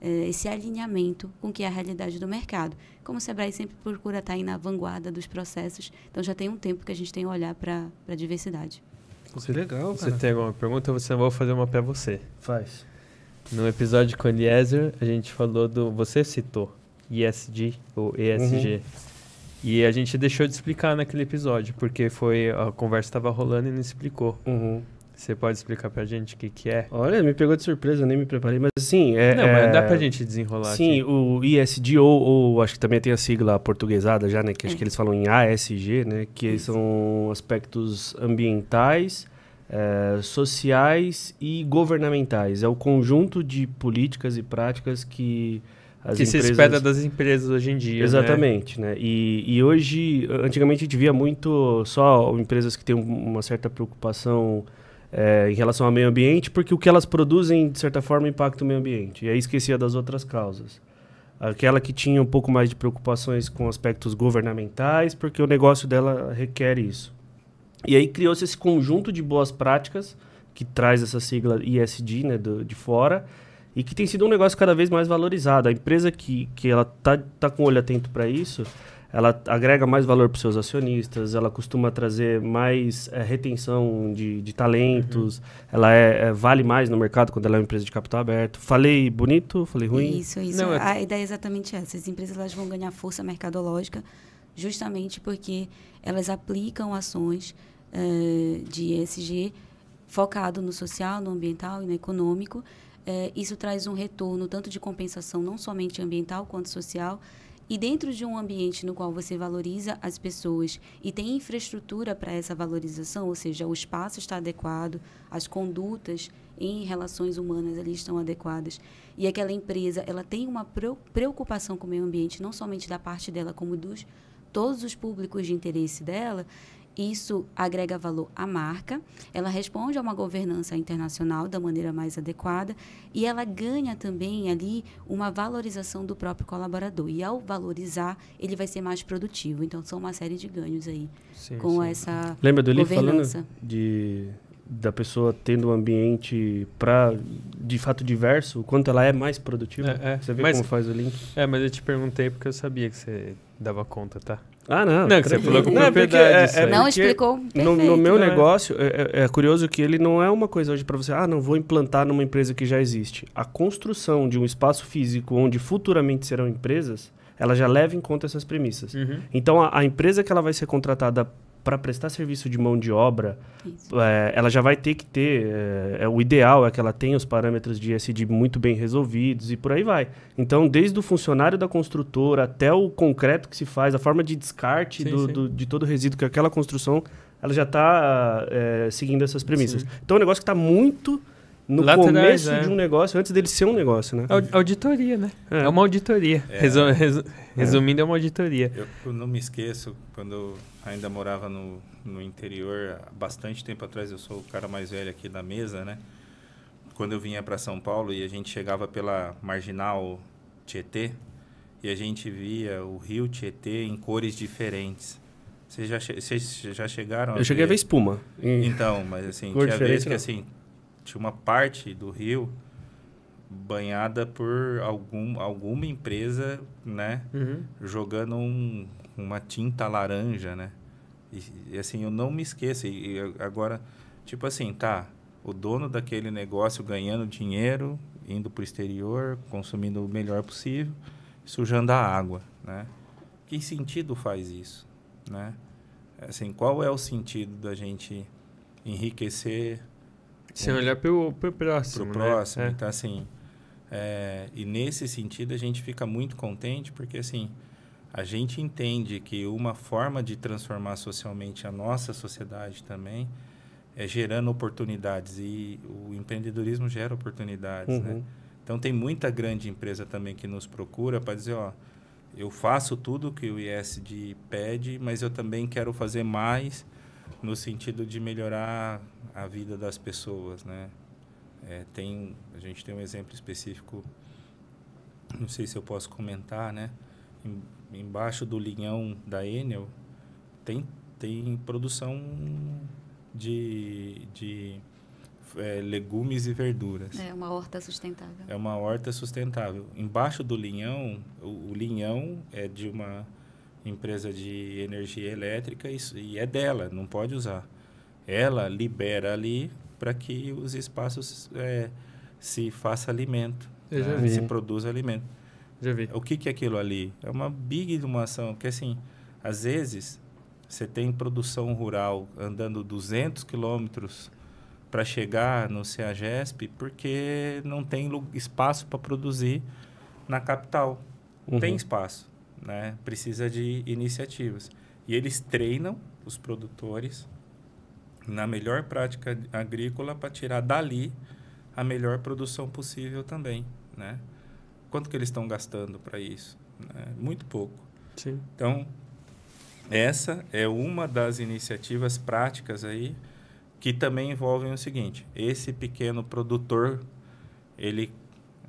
esse alinhamento com o que é a realidade do mercado. Como o Sebrae sempre procura estar aí na vanguarda dos processos, então já tem um tempo que a gente tem um olhar para a diversidade. Isso é legal, cara. Você tem alguma pergunta? Eu vou fazer uma para você. Faz. No episódio com o Eliezer, a gente falou você citou ESG ou ESG. E a gente deixou de explicar naquele episódio, porque a conversa estava rolando e não explicou. Você pode explicar pra gente o que é? Olha, me pegou de surpresa, nem me preparei, mas assim... mas dá pra gente desenrolar sim, aqui. O ESG, ou acho que também tem a sigla portuguesada já, né? Que acho que eles falam em ASG, né? Que são aspectos ambientais, sociais e governamentais. É o conjunto de políticas e práticas que as empresas... se espera das empresas hoje em dia, exatamente, né? E hoje, antigamente a gente via muito só empresas que têm uma certa preocupação em relação ao meio ambiente, porque o que elas produzem, de certa forma, impacta o meio ambiente. E aí esquecia das outras causas. Aquela que tinha um pouco mais de preocupações com aspectos governamentais, porque o negócio dela requer isso. E aí criou-se esse conjunto de boas práticas, que traz essa sigla ESG, né, de fora, e que tem sido um negócio cada vez mais valorizado. A empresa que ela tá com o olho atento para isso, ela agrega mais valor para os seus acionistas, ela costuma trazer mais retenção de talentos, ela vale mais no mercado quando ela é uma empresa de capital aberto. Falei bonito? Falei ruim? Isso. Não, a ideia é exatamente essa. As empresas elas vão ganhar força mercadológica justamente porque elas aplicam ações de ESG focado no social, no ambiental e no econômico. Isso traz um retorno tanto de compensação, não somente ambiental quanto social, e dentro de um ambiente no qual você valoriza as pessoas e tem infraestrutura para essa valorização, ou seja, o espaço está adequado, as condutas em relações humanas ali estão adequadas, e aquela empresa ela tem uma preocupação com o meio ambiente, não somente da parte dela, como dos todos os públicos de interesse dela, Isso agrega valor à marca, ela responde a uma governança internacional da maneira mais adequada e ela ganha também ali uma valorização do próprio colaborador. E ao valorizar, ele vai ser mais produtivo. Então, são uma série de ganhos aí com essa Lembra do Eli governança. Falando da pessoa tendo um ambiente de fato diverso, o quanto ela é mais produtiva? Você vê como faz o link? Mas eu te perguntei porque eu sabia que você dava conta, tá? Ah, não. Não, que você falou com propriedade. Não explicou perfeito. No meu negócio, é curioso que ele não é uma coisa hoje para você, não vou implantar numa empresa que já existe. A construção de um espaço físico onde futuramente serão empresas, ela já leva em conta essas premissas. Uhum. Então, a empresa que ela vai ser contratada para prestar serviço de mão de obra, ela já vai ter que ter... o ideal é que ela tenha os parâmetros de ESG muito bem resolvidos e por aí vai. Então, desde o funcionário da construtora até o concreto que se faz, a forma de descarte de todo o resíduo que aquela construção, ela já está seguindo essas premissas. Sim. Então, é um negócio que está muito... no começo de um negócio, antes dele ser um negócio, né? Auditoria, né? É uma auditoria. Resumindo, é uma auditoria. Eu não me esqueço, quando eu ainda morava no interior, há bastante tempo atrás, eu sou o cara mais velho aqui da mesa, né? Quando eu vinha para São Paulo e a gente chegava pela Marginal Tietê, e a gente via o rio Tietê em cores diferentes. Vocês já chegaram a ver? Eu cheguei a ver espuma. Então, mas assim, tinha vezes que assim... tinha uma parte do rio banhada por alguma empresa, né? Uhum. Jogando uma tinta laranja, né? E assim, eu não me esqueço. E agora, tipo assim, o dono daquele negócio ganhando dinheiro, indo para o exterior, consumindo o melhor possível, sujando a água, né? Que sentido faz isso, né? Assim, qual é o sentido da gente enriquecer... Sem olhar pro próximo. Pro próximo. Então, assim, e nesse sentido a gente fica muito contente porque, assim, a gente entende que uma forma de transformar socialmente a nossa sociedade também é gerando oportunidades e o empreendedorismo gera oportunidades, né? Então, tem muita grande empresa também que nos procura para dizer, eu faço tudo que o ISD pede, mas eu também quero fazer mais no sentido de melhorar a vida das pessoas, né? A gente tem um exemplo específico, não sei se eu posso comentar, né? Embaixo do linhão da Enel tem produção de legumes e verduras. É uma horta sustentável. É uma horta sustentável. Embaixo do linhão, o linhão é de uma empresa de energia elétrica e é dela, não pode usar. Ela libera ali para que os espaços se faça alimento, se produza alimento. Já vi. O que é aquilo ali? É uma big de uma ação, porque assim, às vezes você tem produção rural andando 200 quilômetros para chegar no CEAGESP porque não tem espaço para produzir na capital. Tem espaço, né? Precisa de iniciativas. E eles treinam os produtores na melhor prática agrícola para tirar dali a melhor produção possível também, né? Quanto que eles estão gastando para isso? Muito pouco. Sim. Então, essa é uma das iniciativas práticas aí que também envolvem o seguinte: esse pequeno produtor, ele,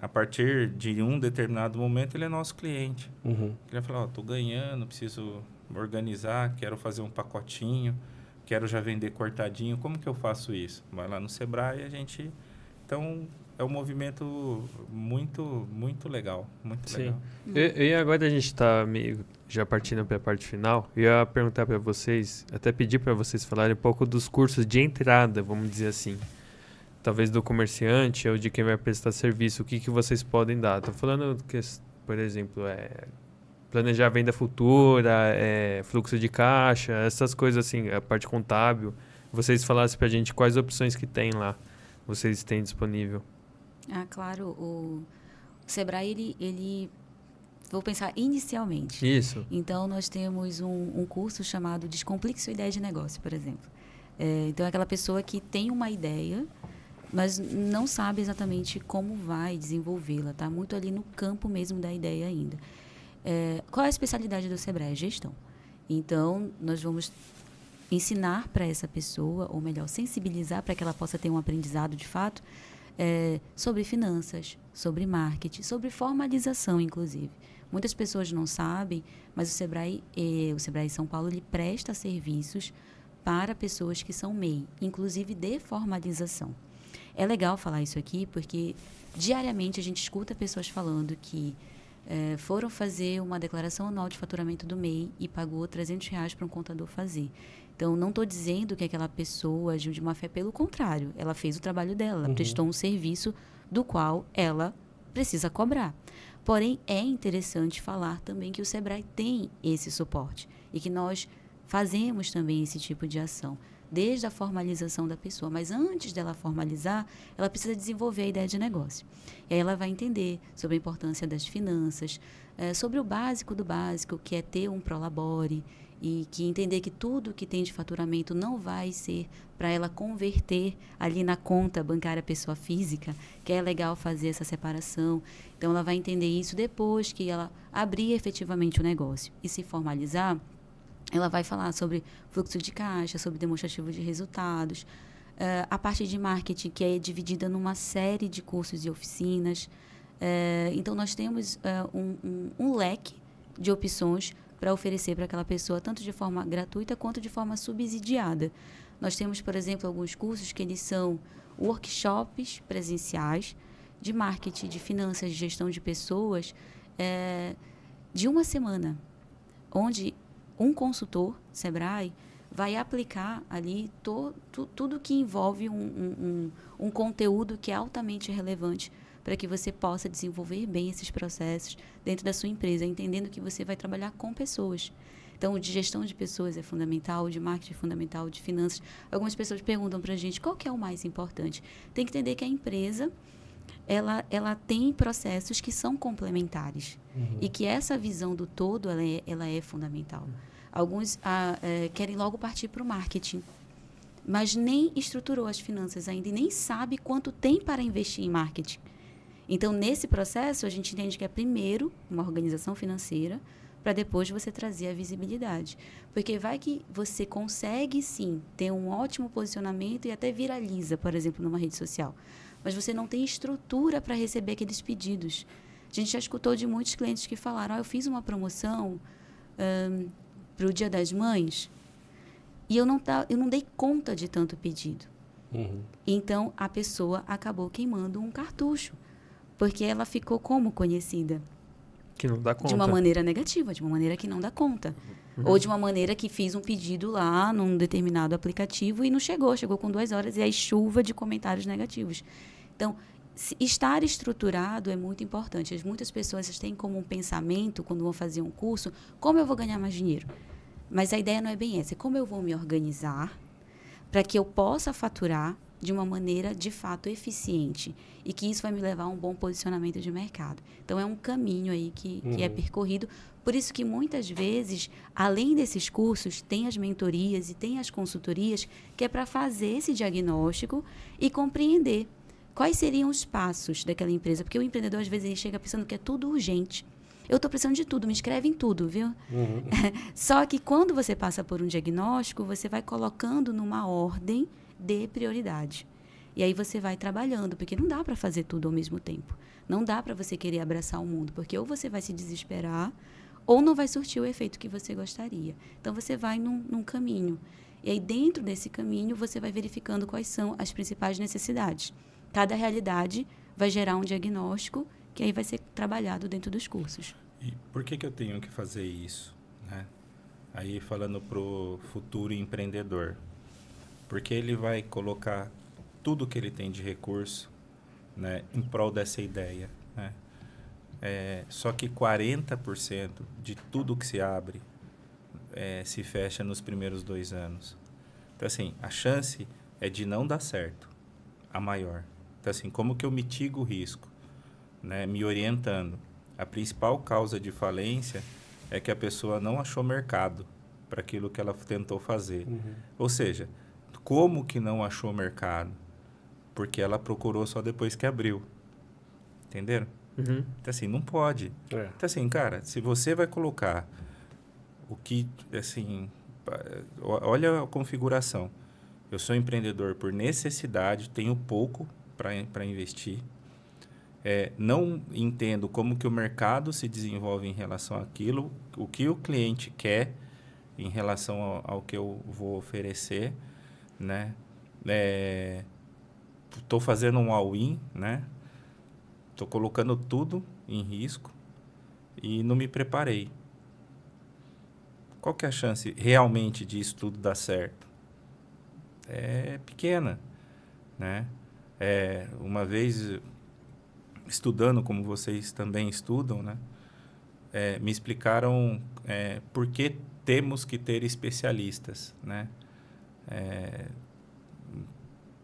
a partir de um determinado momento, ele é nosso cliente. Ele vai falar, estou ganhando, preciso organizar, quero fazer um pacotinho, quero já vender cortadinho, como que eu faço isso? Vai lá no Sebrae e a gente... Então, é um movimento muito, muito legal. Muito legal. E agora a gente está meio já partindo para a parte final. Eu ia perguntar para vocês, até pedir para vocês falarem um pouco dos cursos de entrada, vamos dizer assim. Talvez do comerciante ou de quem vai prestar serviço, o que vocês podem dar. Estou falando que, por exemplo, planejar venda futura, fluxo de caixa, essas coisas assim, a parte contábil. Vocês falassem para a gente quais opções que tem lá, vocês têm disponível. Claro, o Sebrae, ele vou pensar inicialmente. Isso. Então, nós temos um curso chamado Descomplique Sua Ideia de Negócio, por exemplo. Então, é aquela pessoa que tem uma ideia, mas não sabe exatamente como vai desenvolvê-la. Está muito ali no campo mesmo da ideia ainda. Qual é a especialidade do Sebrae? Gestão. Então, nós vamos ensinar para essa pessoa, ou melhor, sensibilizar para que ela possa ter um aprendizado de fato, sobre finanças, sobre marketing, sobre formalização, inclusive. Muitas pessoas não sabem, mas o Sebrae São Paulo, ele presta serviços para pessoas que são MEI, inclusive de formalização. É legal falar isso aqui, porque diariamente a gente escuta pessoas falando que foram fazer uma declaração anual de faturamento do MEI e pagou R$300 para um contador fazer. Então, não estou dizendo que aquela pessoa agiu de má fé, pelo contrário. Ela fez o trabalho dela, ela prestou um serviço do qual ela precisa cobrar. Porém, é interessante falar também que o Sebrae tem esse suporte e que nós fazemos também esse tipo de ação, desde a formalização da pessoa. Mas antes dela formalizar, ela precisa desenvolver a ideia de negócio. E aí ela vai entender sobre a importância das finanças, sobre o básico do básico, que é ter um prolabore, e que entender que tudo que tem de faturamento não vai ser para ela converter ali na conta bancária pessoa física, que é legal fazer essa separação. Então, ela vai entender isso depois que ela abrir efetivamente o negócio e se formalizar. Ela vai falar sobre fluxo de caixa, sobre demonstrativo de resultados, a parte de marketing, que é dividida numa série de cursos e oficinas. Então, nós temos um leque de opções para oferecer para aquela pessoa, tanto de forma gratuita quanto de forma subsidiada. Nós temos, por exemplo, alguns cursos que eles são workshops presenciais de marketing, de finanças, de gestão de pessoas, de uma semana, onde um consultor, Sebrae, vai aplicar ali tudo que envolve um conteúdo que é altamente relevante para que você possa desenvolver bem esses processos dentro da sua empresa, entendendo que você vai trabalhar com pessoas. Então, de gestão de pessoas é fundamental, de marketing é fundamental, de finanças. Algumas pessoas perguntam para a gente qual que é o mais importante. Tem que entender que a empresa ela tem processos que são complementares e que essa visão do todo ela é fundamental. Alguns querem logo partir para o marketing, mas nem estruturou as finanças ainda e nem sabe quanto tem para investir em marketing. Então, nesse processo, a gente entende que é primeiro uma organização financeira para depois você trazer a visibilidade. Porque vai que você consegue, sim, ter um ótimo posicionamento e até viraliza, por exemplo, numa rede social. Mas você não tem estrutura para receber aqueles pedidos. A gente já escutou de muitos clientes que falaram, eu fiz uma promoção para o Dia das Mães e eu não dei conta de tanto pedido. Então, a pessoa acabou queimando um cartucho, porque ela ficou como conhecida? Que não dá conta. De uma maneira negativa, de uma maneira que não dá conta. Ou de uma maneira que fiz um pedido lá num determinado aplicativo e não chegou com 2 horas e aí chuva de comentários negativos. Então, estar estruturado é muito importante. Muitas pessoas têm como um pensamento, quando vão fazer um curso, como eu vou ganhar mais dinheiro? Mas a ideia não é bem essa, é como eu vou me organizar para que eu possa faturar de uma maneira, de fato, eficiente e que isso vai me levar a um bom posicionamento de mercado. Então, é um caminho aí que é percorrido. Por isso que, muitas vezes, além desses cursos, tem as mentorias e tem as consultorias que é para fazer esse diagnóstico e compreender quais seriam os passos daquela empresa. Porque o empreendedor, às vezes, ele chega pensando que é tudo urgente. Eu estou precisando de tudo, me inscreve em tudo, viu? Só que, quando você passa por um diagnóstico, você vai colocando numa ordem de prioridade. E aí você vai trabalhando, porque não dá para fazer tudo ao mesmo tempo. Não dá para você querer abraçar o mundo, porque ou você vai se desesperar, ou não vai surtir o efeito que você gostaria. Então, você vai num caminho. E aí, dentro desse caminho, você vai verificando quais são as principais necessidades. Cada realidade vai gerar um diagnóstico que aí vai ser trabalhado dentro dos cursos. E por que eu tenho que fazer isso, né? Aí, falando para o futuro empreendedor. Porque ele vai colocar tudo que ele tem de recurso, né, em prol dessa ideia, né? Só que 40% de tudo que se abre se fecha nos primeiros 2 anos. Então, assim, a chance é de não dar certo, a maior. Então, assim, como que eu mitigo o risco? Né, me orientando. A principal causa de falência é que a pessoa não achou mercado para aquilo que ela tentou fazer. Ou seja, como que não achou mercado? Porque ela procurou só depois que abriu. Entenderam? Então, assim, não pode. Então, assim, cara, se você vai colocar o que, assim, Olha a configuração. Eu sou empreendedor por necessidade, tenho pouco para investir. Não entendo como que o mercado se desenvolve em relação àquilo, o que o cliente quer em relação ao que eu vou oferecer, né? Estou fazendo um all-in, né? Estou colocando tudo em risco e não me preparei. Qual que é a chance realmente disso tudo dar certo? É pequena, né? Uma vez, estudando como vocês também estudam, né? Me explicaram por que temos que ter especialistas, né?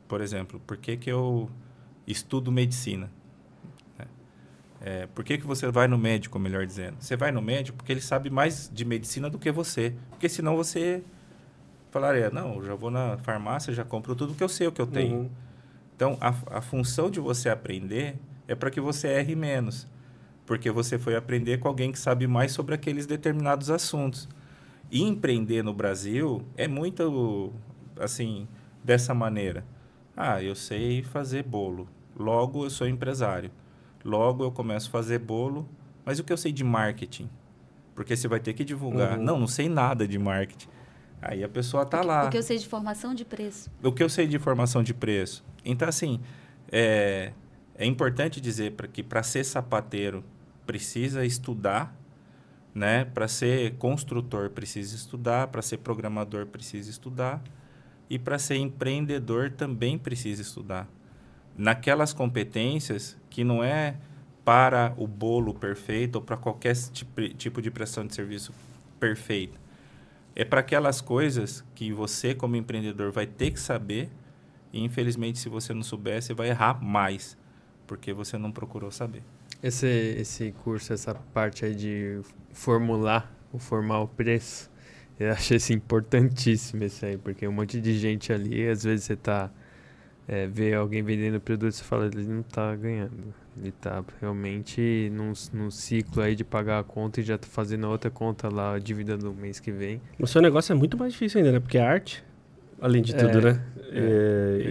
Por exemplo, por que eu estudo medicina? Por que você vai no médico, melhor dizendo? Você vai no médico porque ele sabe mais de medicina do que você. Porque senão você falaria, não, eu já vou na farmácia, já compro tudo que eu sei o que eu tenho. Uhum. Então, a função de você aprender é para que você erre menos. Porque você foi aprender com alguém que sabe mais sobre aqueles determinados assuntos. E empreender no Brasil é muito, assim, dessa maneira. Eu sei fazer bolo. Logo, eu sou empresário. Logo, eu começo a fazer bolo. Mas o que eu sei de marketing? Porque você vai ter que divulgar. Não sei nada de marketing. Aí a pessoa está lá. O que eu sei de formação de preço. O que eu sei de formação de preço. Então, assim, é importante dizer que para ser sapateiro precisa estudar, né? Para ser construtor precisa estudar, para ser programador precisa estudar e para ser empreendedor também precisa estudar. Naquelas competências que não é para o bolo perfeito ou para qualquer tipo de prestação de serviço perfeita. É para aquelas coisas que você, como empreendedor, vai ter que saber e, infelizmente, se você não souber, você vai errar mais, porque você não procurou saber. Esse curso, essa parte aí de formar o preço, eu achei assim, importantíssimo isso aí, porque um monte de gente ali, às vezes você vê alguém vendendo produto e você fala, ele não está ganhando. Ele está realmente num ciclo aí de pagar a conta e já está fazendo a outra conta lá, a dívida do mês que vem. O seu negócio é muito mais difícil ainda, né? Porque é arte, além de tudo, né?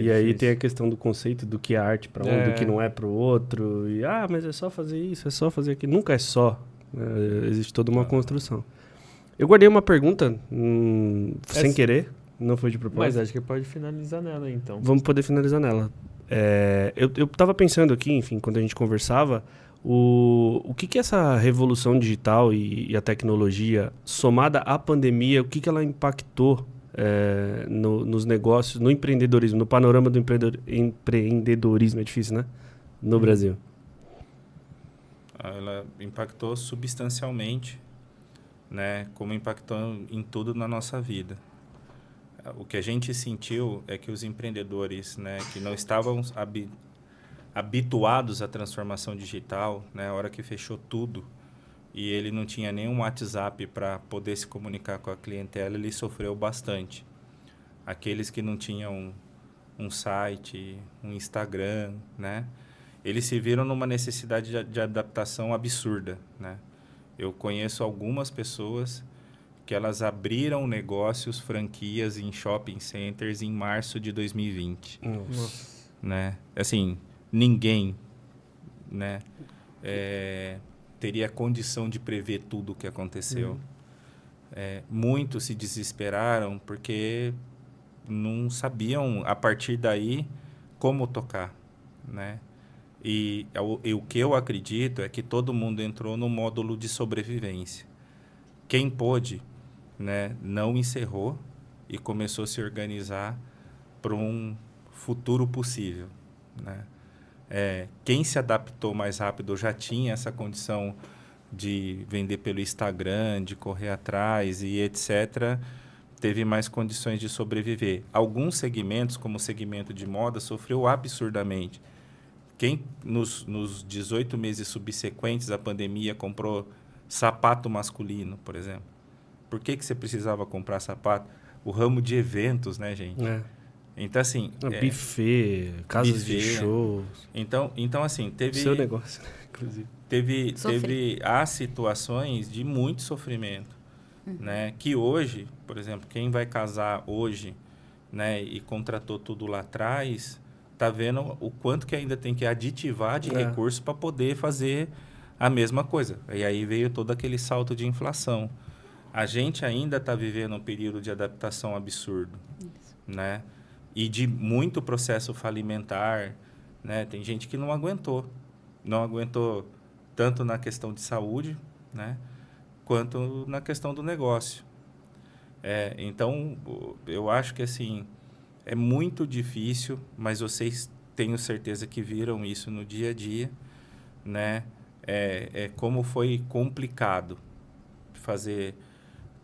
E aí tem a questão do conceito do que é arte para um, do que não é para o outro. E, mas é só fazer isso, é só fazer aquilo. Nunca é só. Existe toda uma construção. Eu guardei uma pergunta sem querer, não foi de propósito. Mas acho que pode finalizar nela, então. Vamos poder finalizar nela. Eu estava pensando aqui, enfim, quando a gente conversava, o que essa revolução digital e a tecnologia, somada à pandemia, o que ela impactou nos negócios, no empreendedorismo, no panorama do empreendedorismo, é difícil, né? No Brasil. Ela impactou substancialmente, né? Como impactou em tudo na nossa vida. O que a gente sentiu é que os empreendedores, né, que não estavam habituados à transformação digital, né, a hora que fechou tudo e ele não tinha nenhum WhatsApp para poder se comunicar com a clientela, ele sofreu bastante. Aqueles que não tinham um site, um Instagram, né, eles se viram numa necessidade de adaptação absurda, né? Eu conheço algumas pessoas que elas abriram negócios, franquias em shopping centers em março de 2020. Nossa. Né? Assim, ninguém, né, teria condição de prever tudo o que aconteceu. Muitos se desesperaram porque não sabiam, a partir daí, como tocar, né? E o que eu acredito é que todo mundo entrou no módulo de sobrevivência. Quem pôde, né, não encerrou e começou a se organizar para um futuro possível, né? Quem se adaptou mais rápido já tinha essa condição de vender pelo Instagram, de correr atrás e etc., teve mais condições de sobreviver. Alguns segmentos, como o segmento de moda, sofreu absurdamente. Quem nos 18 meses subsequentes à pandemia comprou sapato masculino, por exemplo? Por que você precisava comprar sapato? O ramo de eventos, né, gente? Então, assim... buffet, casas de shows. Então, assim, teve... Seu negócio, inclusive. Teve situações de muito sofrimento. né? Que hoje, por exemplo, quem vai casar hoje, né, e contratou tudo lá atrás, tá vendo o quanto que ainda tem que aditivar de recursos para poder fazer a mesma coisa. E aí veio todo aquele salto de inflação. A gente ainda está vivendo um período de adaptação absurdo, né? E de muito processo falimentar, né? Tem gente que não aguentou tanto na questão de saúde, né? Quanto na questão do negócio. Então, eu acho que assim, é muito difícil, mas vocês tenho certeza que viram isso no dia a dia, né? Como foi complicado fazer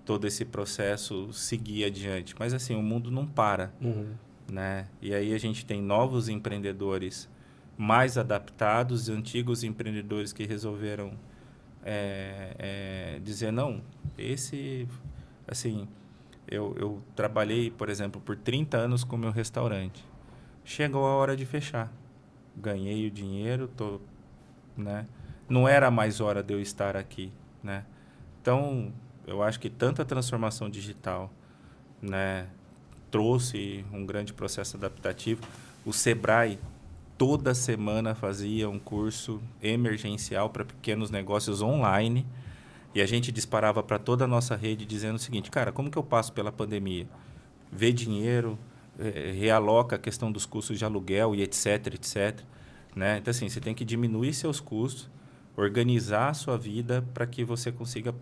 todo esse processo seguir adiante. Mas assim, o mundo não para, né? E aí a gente tem novos empreendedores mais adaptados, antigos empreendedores que resolveram dizer, não, assim, eu trabalhei, por exemplo, por 30 anos com o meu restaurante. Chegou a hora de fechar. Ganhei o dinheiro, né? Não era mais hora de eu estar aqui, né? Então, eu acho que tanto a transformação digital, né, trouxe um grande processo adaptativo. O Sebrae toda semana fazia um curso emergencial para pequenos negócios online e a gente disparava para toda a nossa rede dizendo o seguinte, cara, como que eu passo pela pandemia? Vê dinheiro, realoca a questão dos custos de aluguel e etc, etc. Né? Então, assim, você tem que diminuir seus custos, organizar a sua vida para que você consiga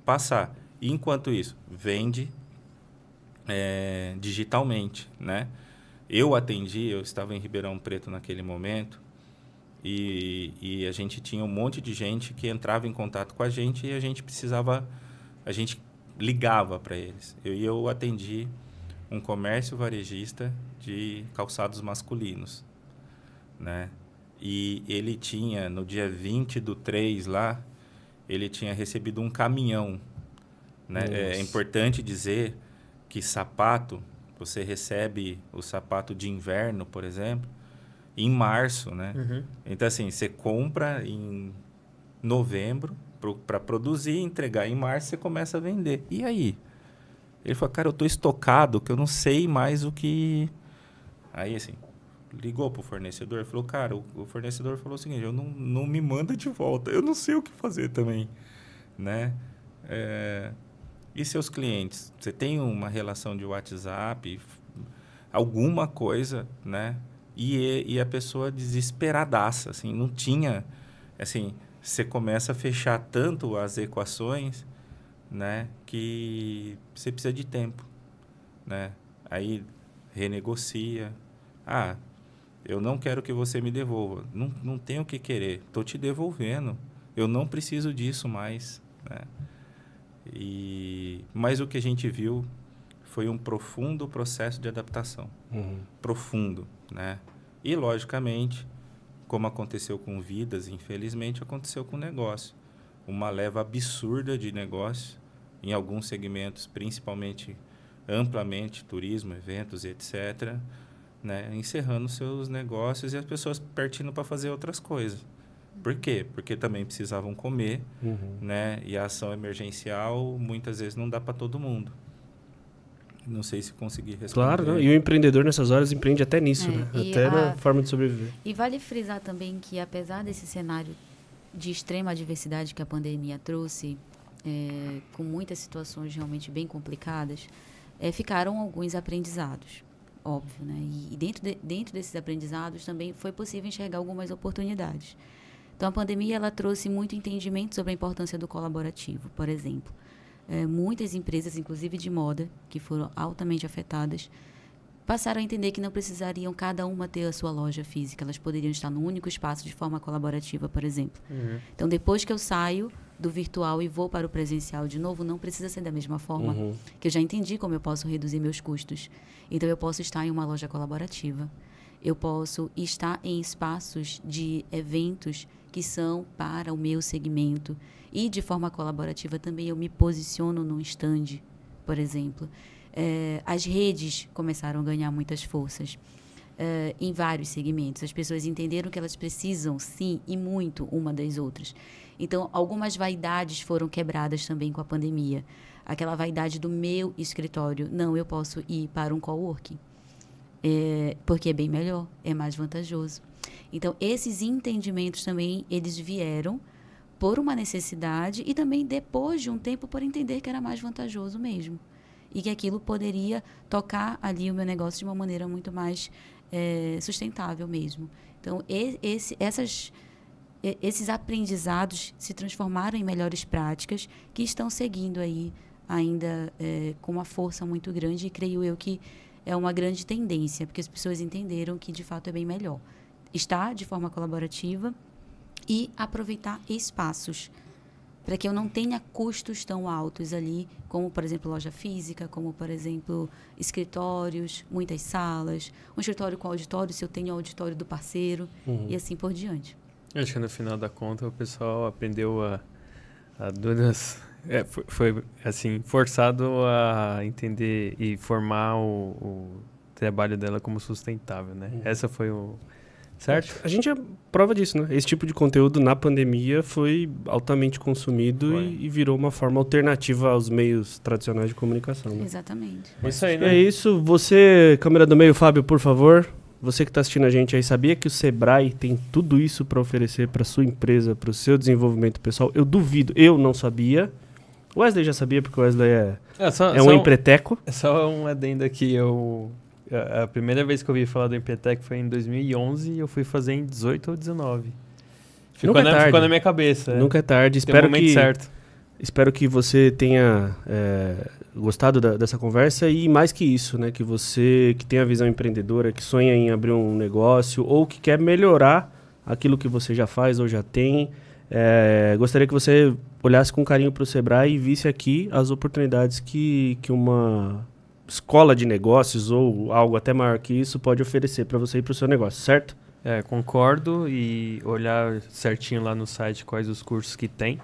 passar. E, enquanto isso, vende digitalmente, né? Eu estava em Ribeirão Preto naquele momento e a gente tinha um monte de gente que entrava em contato com a gente e a gente ligava para eles. Eu atendi um comércio varejista de calçados masculinos, né? E ele tinha, no dia 20/3 lá, ele tinha recebido um caminhão, né? É importante dizer que sapato, você recebe o sapato de inverno, por exemplo, em março, né? Então, assim, você compra em novembro para produzir e entregar em março, você começa a vender. E aí? Ele falou, cara, eu estou estocado, que eu não sei mais o que... Aí, assim, ligou para o fornecedor, falou, cara, o fornecedor falou o seguinte, eu não me manda de volta, eu não sei o que fazer também, né? E seus clientes? Você tem uma relação de WhatsApp, alguma coisa, né? E a pessoa desesperadaça, assim, não tinha... Assim, você começa a fechar tanto as equações, né? Que você precisa de tempo, né? Aí renegocia. Ah, eu não quero que você me devolva. Não tenho o que querer. Estou te devolvendo. Eu não preciso disso mais, né? Mas o que a gente viu foi um profundo processo de adaptação. Profundo, né? E, logicamente, como aconteceu com vidas, infelizmente, aconteceu com negócio. Uma leva absurda de negócio em alguns segmentos, principalmente, amplamente, turismo, eventos, etc., né? Encerrando seus negócios e as pessoas partindo para fazer outras coisas. Por quê? Porque também precisavam comer, né? E a ação emergencial, muitas vezes, não dá para todo mundo. Não sei se consegui responder. Claro, não? E o empreendedor, nessas horas, empreende até nisso, né? Até na forma de sobreviver. E vale frisar também que, apesar desse cenário de extrema adversidade que a pandemia trouxe, com muitas situações realmente bem complicadas, ficaram alguns aprendizados, óbvio, né? E dentro desses aprendizados também foi possível enxergar algumas oportunidades. Então, a pandemia ela trouxe muito entendimento sobre a importância do colaborativo. Por exemplo, muitas empresas, inclusive de moda, que foram altamente afetadas, passaram a entender que não precisariam cada uma ter a sua loja física. Elas poderiam estar num único espaço de forma colaborativa, por exemplo. Então, depois que eu saio do virtual e vou para o presencial de novo, não precisa ser da mesma forma, que eu já entendi como eu posso reduzir meus custos. Então, eu posso estar em uma loja colaborativa. Eu posso estar em espaços de eventos que são para o meu segmento. E, de forma colaborativa, também eu me posiciono num stand, por exemplo. As redes começaram a ganhar muitas forças. em vários segmentos. As pessoas entenderam que elas precisam, sim, e muito, uma das outras. Então, algumas vaidades foram quebradas também com a pandemia. Aquela vaidade do meu escritório. Não, eu posso ir para um coworking. Porque é bem melhor, é mais vantajoso. Então, esses entendimentos também, eles vieram por uma necessidade e também depois de um tempo por entender que era mais vantajoso mesmo. E que aquilo poderia tocar ali o meu negócio de uma maneira muito mais sustentável mesmo. Então, esses aprendizados se transformaram em melhores práticas que estão seguindo aí ainda com uma força muito grande e creio eu que é uma grande tendência, porque as pessoas entenderam que de fato é bem melhor estar de forma colaborativa e aproveitar espaços para que eu não tenha custos tão altos ali, como, por exemplo, loja física, como, por exemplo, escritórios, muitas salas, um escritório com auditório, se eu tenho o auditório do parceiro, e assim por diante. Acho que no final da conta o pessoal aprendeu a duras... foi assim, forçado a entender e formar o trabalho dela como sustentável, né? Essa foi o... Certo? A gente é prova disso, né? Esse tipo de conteúdo na pandemia foi altamente consumido e virou uma forma alternativa aos meios tradicionais de comunicação, né? Exatamente. Isso aí, né? É isso. Você, câmera do meio, Fábio, por favor. Você que está assistindo a gente aí, sabia que o Sebrae tem tudo isso para oferecer para sua empresa, para o seu desenvolvimento pessoal? Eu duvido. Eu não sabia. O Wesley já sabia, porque o Wesley é um empreteco. É só um adendo aqui. A primeira vez que eu ouvi falar do Empretec foi em 2011 e eu fui fazer em 18 ou 19. Ficou na minha cabeça. Nunca é tarde. Espero que você tenha gostado dessa conversa e mais que isso, né? Que você que tem a visão empreendedora, que sonha em abrir um negócio ou que quer melhorar aquilo que você já faz ou já tem. Gostaria que você olhasse com carinho para o Sebrae e visse aqui as oportunidades que uma escola de negócios ou algo até maior que isso pode oferecer para você e para o seu negócio, certo? Concordo, e olhar certinho lá no site quais os cursos que tem,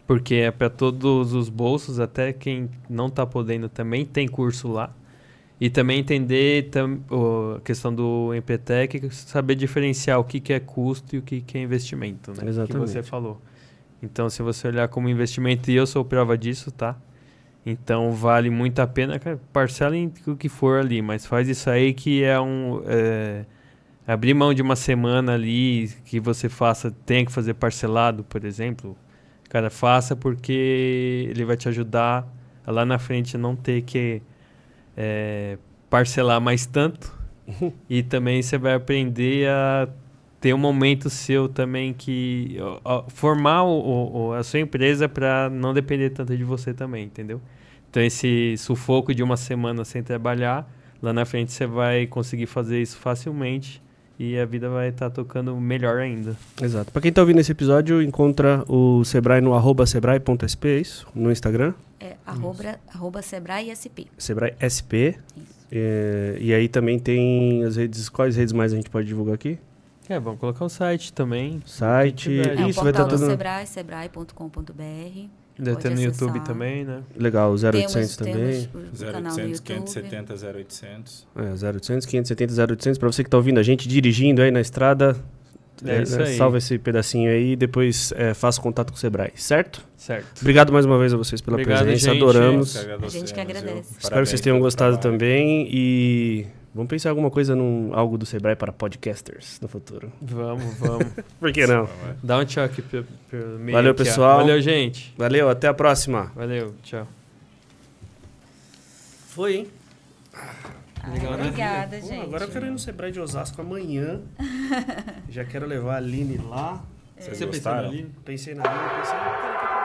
porque é para todos os bolsos, até quem não está podendo também tem curso lá. E também entender a questão do Empretec, saber diferenciar o que é custo e o que é investimento, né? Exatamente. Que você falou. Então, se você olhar como investimento, e eu sou prova disso, tá? Então, vale muito a pena, parcela em o que for ali, mas faz isso aí que abrir mão de uma semana ali, que você tenha que fazer parcelado, por exemplo. Cara, faça porque ele vai te ajudar a lá na frente não ter que parcelar mais tanto. E também você vai aprender a ter um momento seu também que... formar a sua empresa para não depender tanto de você também, entendeu? Então, esse sufoco de uma semana sem trabalhar, lá na frente você vai conseguir fazer isso facilmente e a vida vai estar tocando melhor ainda. Exato. Para quem está ouvindo esse episódio, encontra o Sebrae no @sebrae.sp, é isso? No Instagram? @ Sebrae SP. Sebrae SP. E aí também tem as redes... Quais redes mais a gente pode divulgar aqui? Vamos colocar o site também. Site. Isso, vai estar tudo... Sebrae, sebrae.com.br. Deve ter no YouTube também, né? Legal, 0800 também. 0800 570 0800. 0800 570 0800. Para você que está ouvindo a gente dirigindo aí na estrada, isso aí. Salva esse pedacinho aí e depois faça contato com o Sebrae, certo? Certo. Obrigado mais uma vez a vocês pela presença, gente. adoramos. A gente que agradece. Espero que vocês tenham gostado também e... Vamos pensar em alguma coisa algo do Sebrae para podcasters no futuro. Vamos. Por que não? Dá um choque pro meio. Valeu, aqui, pessoal. Valeu, gente. Valeu, até a próxima. Valeu, tchau. Foi, hein? Legal, obrigada, gente. Agora eu quero ir no Sebrae de Osasco amanhã. Já quero levar a Aline lá. Vocês gostaram? Pensei na Aline,